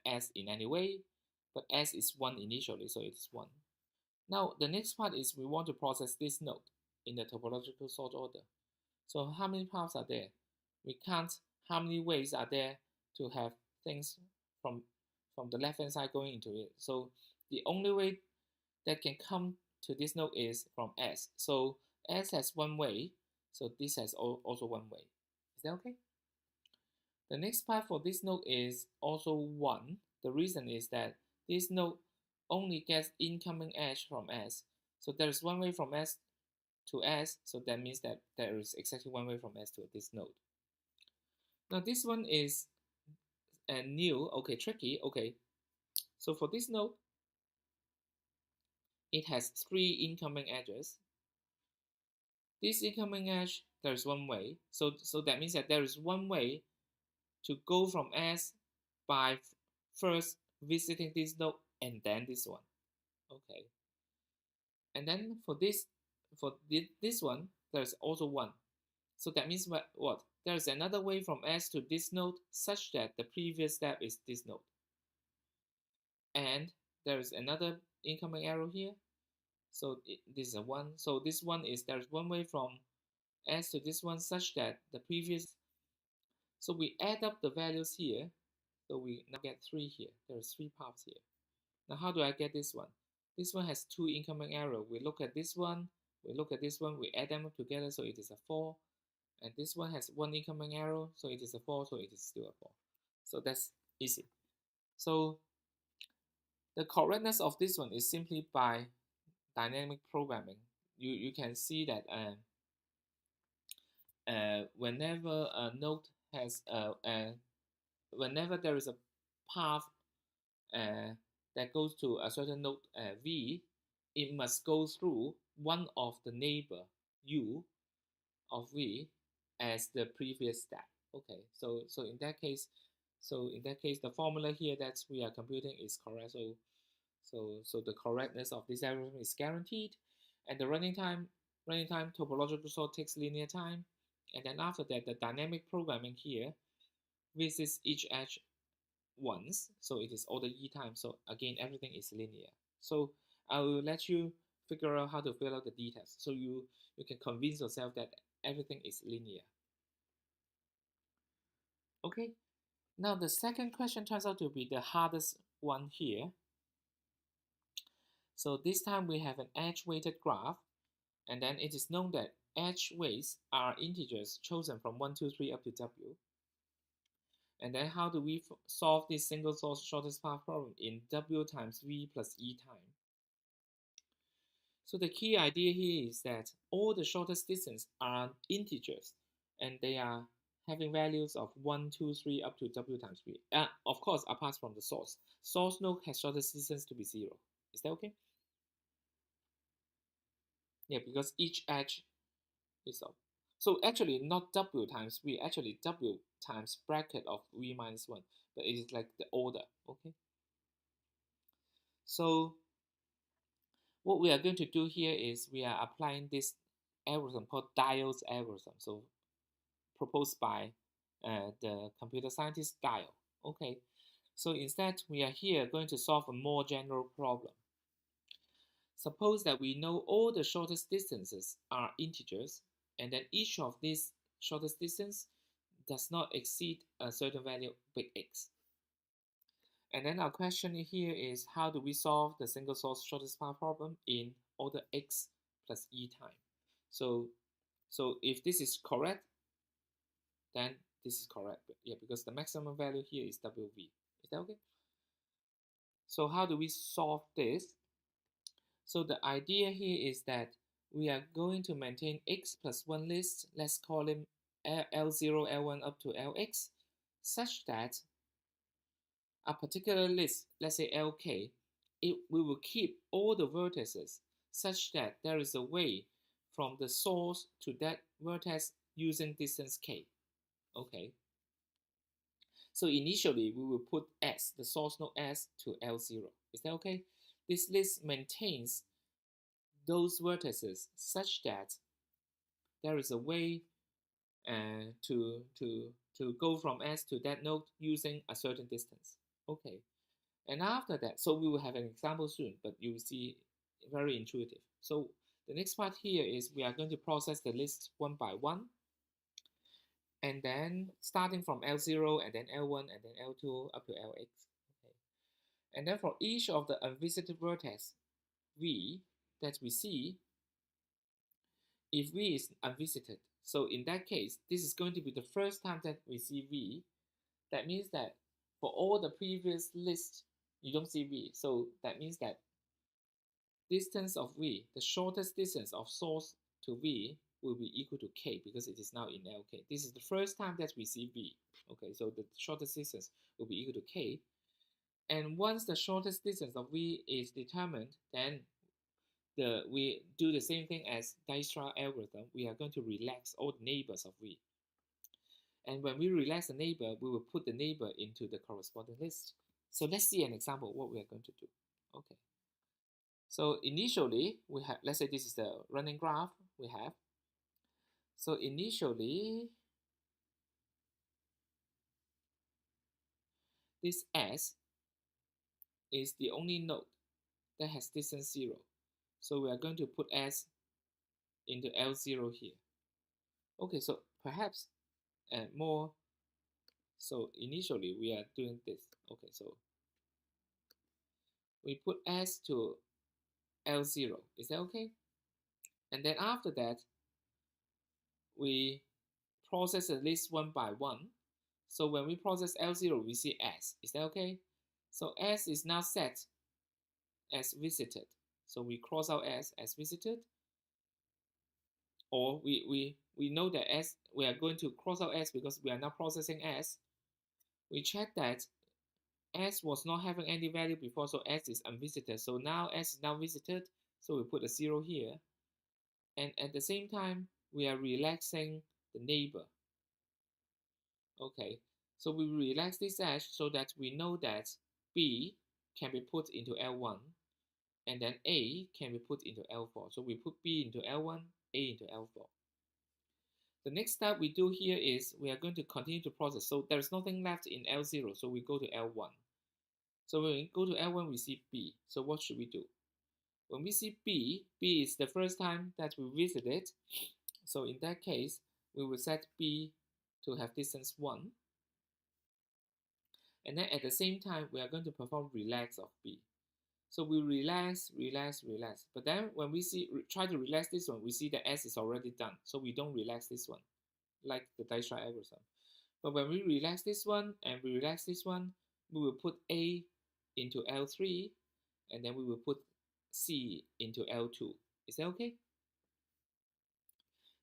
S in any way, but S is 1 initially, so it is 1. Now the next part is we want to process this node in the topological sort order. So how many paths are there? We count how many ways are there to have things from the left-hand side going into it. So the only way that can come to this node is from S. So S has one way, so this has also one way. Is that okay? The next part for this node is also 1. The reason is that this node only gets incoming edge from S. So there is one way from S to S, so that means that there is exactly one way from S to this node. Now this one is new, okay, tricky, okay. So for this node, it has 3 incoming edges. This incoming edge, there is one way, so that means that there is one way to go from S by first visiting this node and then this one. Okay. And then for this one, there's also one. So that means what? There's another way from S to this node such that the previous step is this node. And there is another incoming arrow here. So this is a 1. So this one is there's one way from S to this one such that the previous. So we add up the values here. So we now get 3 here. There's 3 paths here. Now how do I get this one? This one has 2 incoming arrows. We look at this one. We look at this one. We add them up together. So it is a 4. And this one has 1 incoming arrow. So it is a 4. So it is still a 4. So that's easy. So the correctness of this one is simply by dynamic programming. You can see that whenever a node has whenever there is a path that goes to a certain node V, it must go through one of the neighbor U of V as the previous step. Okay, so in that case, the formula here that we are computing is correct. So the correctness of this algorithm is guaranteed, and the running time topological sort takes linear time, and then after that the dynamic programming here visits each edge once, so it is order E time. So again, everything is linear. So I will let you figure out how to fill out the details, so you can convince yourself that everything is linear. Okay, now the second question turns out to be the hardest one here. So this time we have an edge-weighted graph, and then it is known that edge weights are integers chosen from 1, 2, 3 up to W. And then how do we solve this single source shortest path problem in W times V plus E time? So the key idea here is that all the shortest distance are integers, and they are having values of 1, 2, 3 up to W times V. Of course, apart from the source. Source node has shortest distance to be 0. Is that okay? Yeah, because each edge is up. So actually not W times V, actually W times bracket of V minus 1, but it is like the order, okay? So what we are going to do here is we are applying this algorithm called Dial's algorithm, so proposed by the computer scientist Dial, okay? So instead, we are here going to solve a more general problem. Suppose that we know all the shortest distances are integers, and then each of these shortest distance does not exceed a certain value big X. And then our question here is, how do we solve the single source shortest path problem in order X plus E time? So if this is correct, then this is correct. Yeah, because the maximum value here is WV. Is that okay? So how do we solve this? So the idea here is that we are going to maintain X plus 1 list, let's call them L0, L1 up to Lx, such that a particular list, let's say Lk, we will keep all the vertices such that there is a way from the source to that vertex using distance k. Okay. So initially we will put S, the source node S, to L0. Is that okay? This list maintains those vertices such that there is a way to go from S to that node using a certain distance. Okay. And after that, so we will have an example soon, but you will see very intuitive. So the next part here is we are going to process the list one by one. And then starting from L0 and then L1 and then L2 up to Lx. Okay. And then for each of the unvisited vertex V that we see, if V is unvisited, so in that case, this is going to be the first time that we see V. That means that for all the previous lists, you don't see V. So that means that distance of V, the shortest distance of source to V, will be equal to K because it is now in Lk. This is the first time that we see V. Okay, so the shortest distance will be equal to K. And once the shortest distance of V is determined, then we do the same thing as Dijkstra algorithm. We are going to relax all the neighbors of V. And when we relax the neighbor, we will put the neighbor into the corresponding list. So let's see an example of what we are going to do. Okay. So initially, we have, let's say this is the running graph we have. So initially, this S is the only node that has distance 0. So we are going to put S into L0 here. Okay, so perhaps more. So initially, we are doing this. Okay, so we put S to L0. Is that okay? And then after that, we process the list one by one. So when we process L0, we see S. Is that okay? So S is now set as visited. So we cross out S as visited. Or we know that S, we are going to cross out S because we are now processing S. We check that S was not having any value before, so S is unvisited. So now S is now visited, so we put a 0 here. And at the same time, we are relaxing the neighbor. Okay, so we relax this edge so that we know that B can be put into L1 and then A can be put into L4. So we put B into L1, A into L4. The next step we do here is we are going to continue to process. So there's nothing left in L0, so we go to L1. So when we go to L1, we see B. So what should we do? When we see B, B is the first time that we visit it. So in that case, we will set B to have distance 1. And then at the same time, we are going to perform relax of B. So we relax. But then when we try to relax this one, we see that S is already done. So we don't relax this one, like the Dijkstra algorithm. But when we relax this one and we relax this one, we will put A into L3, and then we will put C into L2. Is that okay?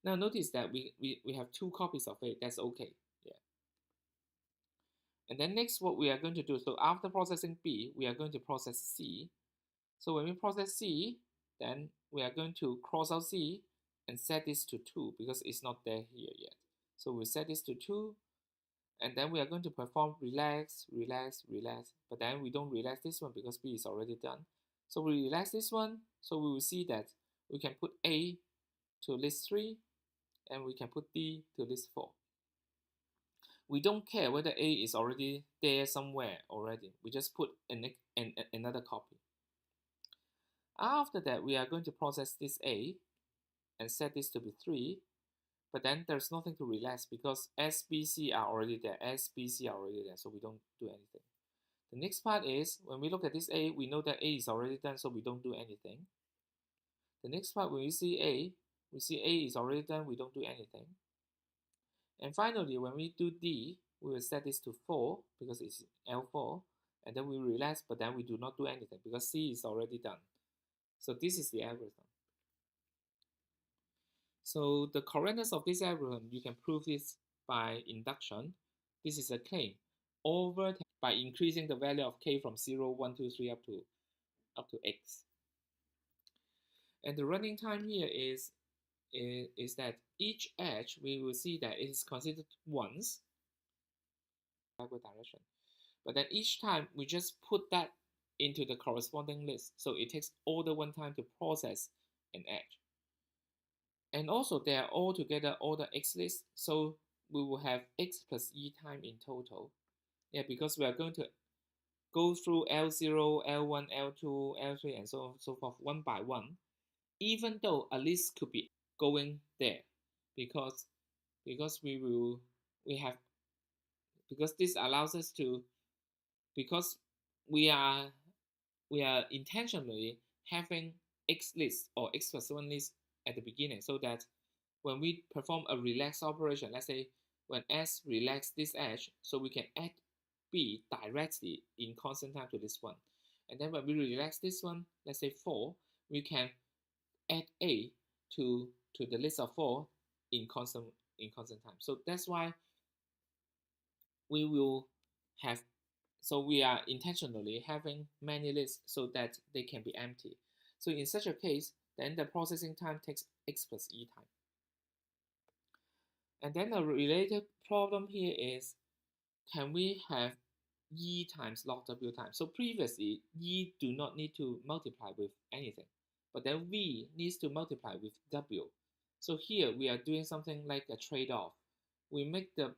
Now notice that we have 2 copies of A. That's okay. Yeah. And then next, what we are going to do, so after processing B, we are going to process C. So when we process C, then we are going to cross out C and set this to 2 because it's not there here yet. So we set this to 2, and then we are going to perform relax. But then we don't relax this one because B is already done. So we relax this one, so we will see that we can put A to list 3, and we can put D to list 4. we don't care whether A is already there somewhere already. We just put another copy. After that, we are going to process this A and set this to be 3. But then there's nothing to relax because S, B, C are already there. S, B, C are already there, so we don't do anything. The next part is, when we look at this A, we know that A is already done, so we don't do anything. The next part, when we see A is already done, we don't do anything. And finally, when we do D, we will set this to 4 because it's L4, and then we relax, but then we do not do anything because C is already done. So this is the algorithm. So the correctness of this algorithm, you can prove this by induction. This is a claim. Over by increasing the value of k from 0, 1, 2, 3 up to x. And the running time here is that each edge we will see that it is considered once backward direction. But then each time we just put that into the corresponding list. So it takes all the one time to process an edge. And also they are all together all the x lists. So we will have x plus e time in total. Yeah, because we are going to go through L0, L1, L2, L3, and so on and so forth one by one, even though a list could be going there, because this allows us to, because we are intentionally having x list or x plus 1 list at the beginning, so that when we perform a relax operation, let's say when S relax this edge, so we can add B directly in constant time to this one. And then when we relax this one, let's say 4, we can add A to the list of 4 in constant time. So that's why we will have, so we are intentionally having many lists so that they can be empty. So in such a case, then the processing time takes x plus e time. And then a related problem here is, can we have E times log W time? So previously, E do not need to multiply with anything, but then V needs to multiply with W. So here we are doing something like a trade-off. We make the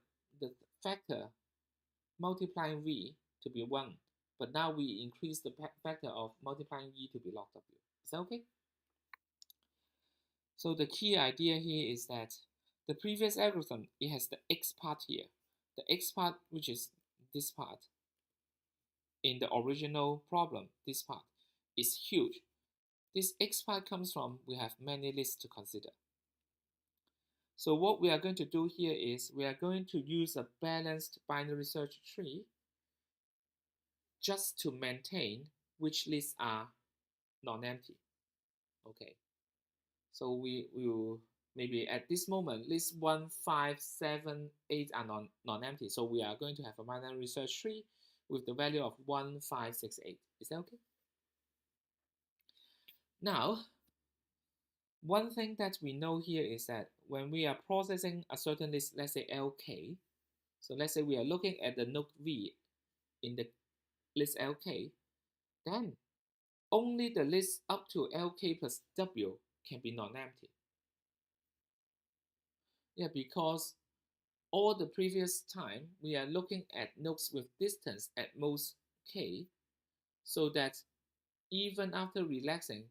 factor multiplying V to be 1, but now we increase the factor of multiplying E to be log W. Is that okay? So the key idea here is that the previous algorithm, it has the X part here. The X part, which is this part, in the original problem, this part is huge. This X part comes from, we have many lists to consider. So what we are going to do here is, we are going to use a balanced binary search tree just to maintain which lists are non-empty. Okay. So we will maybe at this moment, list 1, 5, 7, 8 are non-empty. So we are going to have a binary search tree with the value of 1, 5, 6, 8. Is that okay? Now, one thing that we know here is that when we are processing a certain list, let's say LK, so let's say we are looking at the node V in the list LK, then only the list up to LK plus W can be non-empty. Yeah, because all the previous time we are looking at nodes with distance at most k, so that even after relaxing,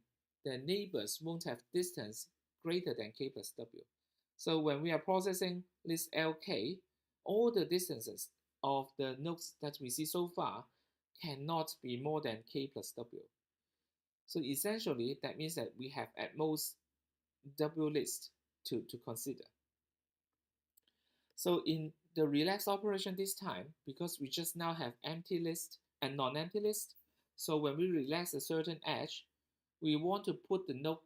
the neighbors won't have distance greater than k plus w. So when we are processing list LK, all the distances of the nodes that we see so far cannot be more than k plus w. So essentially, that means that we have at most W list to consider. So in the relax operation this time, because we just now have empty list and non-empty list, so when we relax a certain edge, we want to put the node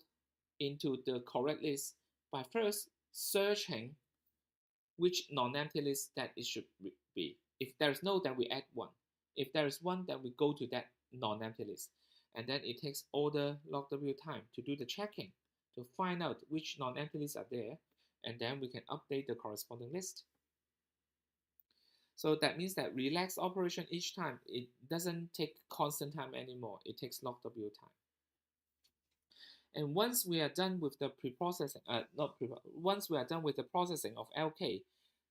into the correct list by first searching which non-empty list that it should be. If there is no, then we add 1. If there is 1, then we go to that non-empty list. And then it takes all the log W time to do the checking to find out which non-empty lists are there, and then we can update the corresponding list. So that means that relax operation each time, it doesn't take constant time anymore. It takes log W time. And once we are done with the once we are done with the processing of LK,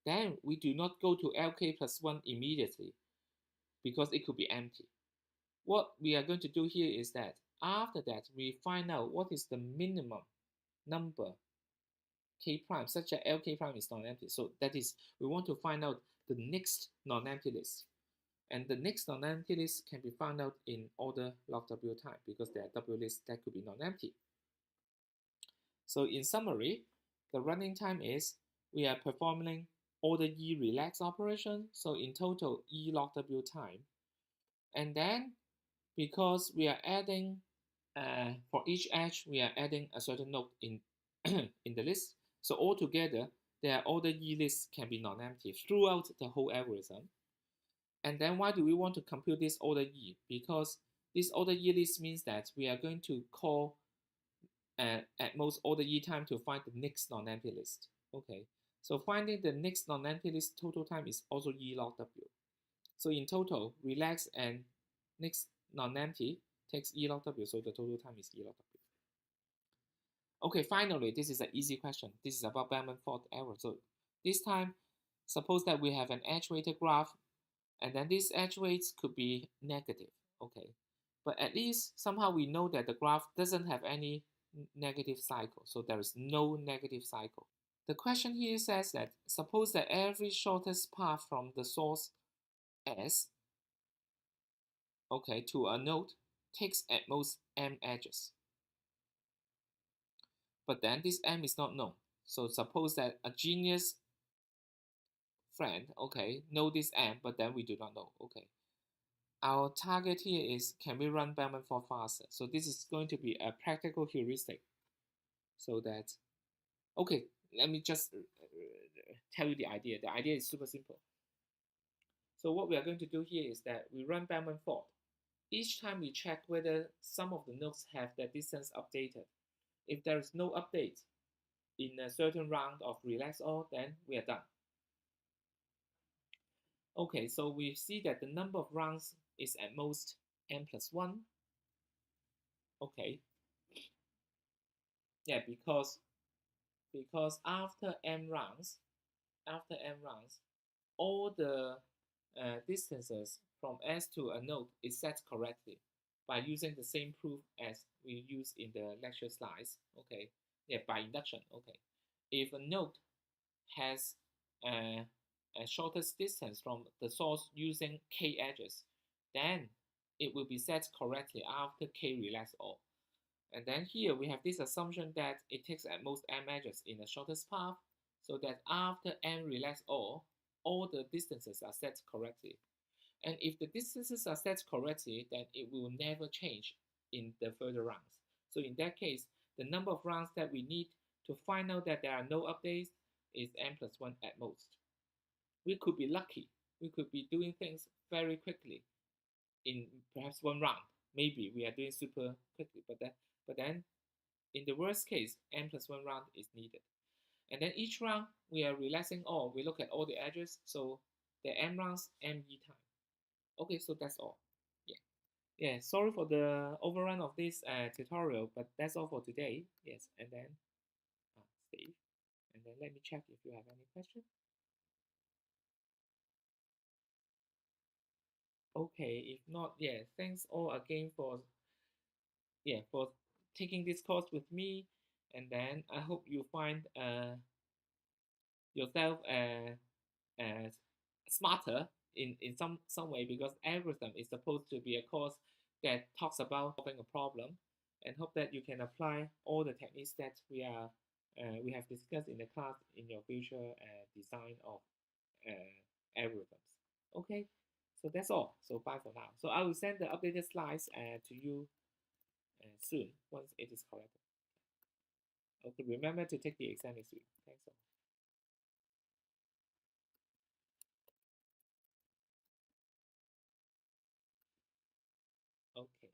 then we do not go to LK plus 1 immediately because it could be empty. What we are going to do here is that after that, we find out what is the minimum number K prime such that LK prime is non-empty. So that is, we want to find out the next non-empty list. And the next non-empty list can be found out in order log W time because there are W lists that could be non-empty. So in summary, the running time is we are performing order E relax operation. So in total, E log W time. And then because we are adding, for each edge, we are adding a certain node in, in the list. So altogether, their order E lists can be non-empty throughout the whole algorithm. And then why do we want to compute this order E? Because this order E list means that we are going to call at most order E time to find the next non-empty list. Okay, so finding the next non-empty list total time is also E log W. So in total, relax and next non-empty takes E log W, so the total time is E log W. Okay, finally, this is an easy question. This is about Bellman-Ford error. So this time, suppose that we have an edge-weighted graph, and then these edge weights could be negative, okay? But at least somehow we know that the graph doesn't have any negative cycle, so there is no negative cycle. The question here says that suppose that every shortest path from the source S, okay, to a node takes at most m edges. But then this m is not known. So suppose that a genius friend, okay, know this m, but then we do not know, okay. Our target here is, can we run Bellman-Ford faster? So this is going to be a practical heuristic. So that, okay, let me just tell you the idea. The idea is super simple. So what we are going to do here is that we run Bellman-Ford. Each time we check whether some of the nodes have their distance updated. If there is no update in a certain round of relax all, then we are done. Okay, so we see that the number of rounds is at most n plus 1. Okay. Yeah, because after m rounds, all the distances from S to a node is set correctly by using the same proof as we use in the lecture slides. Okay, yeah, by induction. Okay, if a node has a shortest distance from the source using k edges, then it will be set correctly after k relax all. And then here we have this assumption that it takes at most m edges in the shortest path, so that after m relax all the distances are set correctly. And if the distances are set correctly, then it will never change in the further rounds. So in that case, the number of rounds that we need to find out that there are no updates is n plus 1 at most. We could be lucky. We could be doing things very quickly in perhaps one round. Maybe we are doing super quickly, but then in the worst case, n plus 1 round is needed. And then each round, we are relaxing all. We look at all the edges, so the m rounds, m e time. Okay, so that's all. Yeah, sorry for the overrun of this tutorial, but that's all for today. Yes, and then save. And then let me check if you have any questions. Okay, if not, yeah, thanks all again for taking this course with me. And then I hope you find yourself smarter in some way, because algorithm is supposed to be a course that talks about solving a problem, and hope that you can apply all the techniques that we have discussed in the class in your future design of algorithms. Okay, so that's all. So bye for now. So I will send the updated slides to you soon once it is corrected. Okay, remember to take the exam next week. Thanks all. Okay.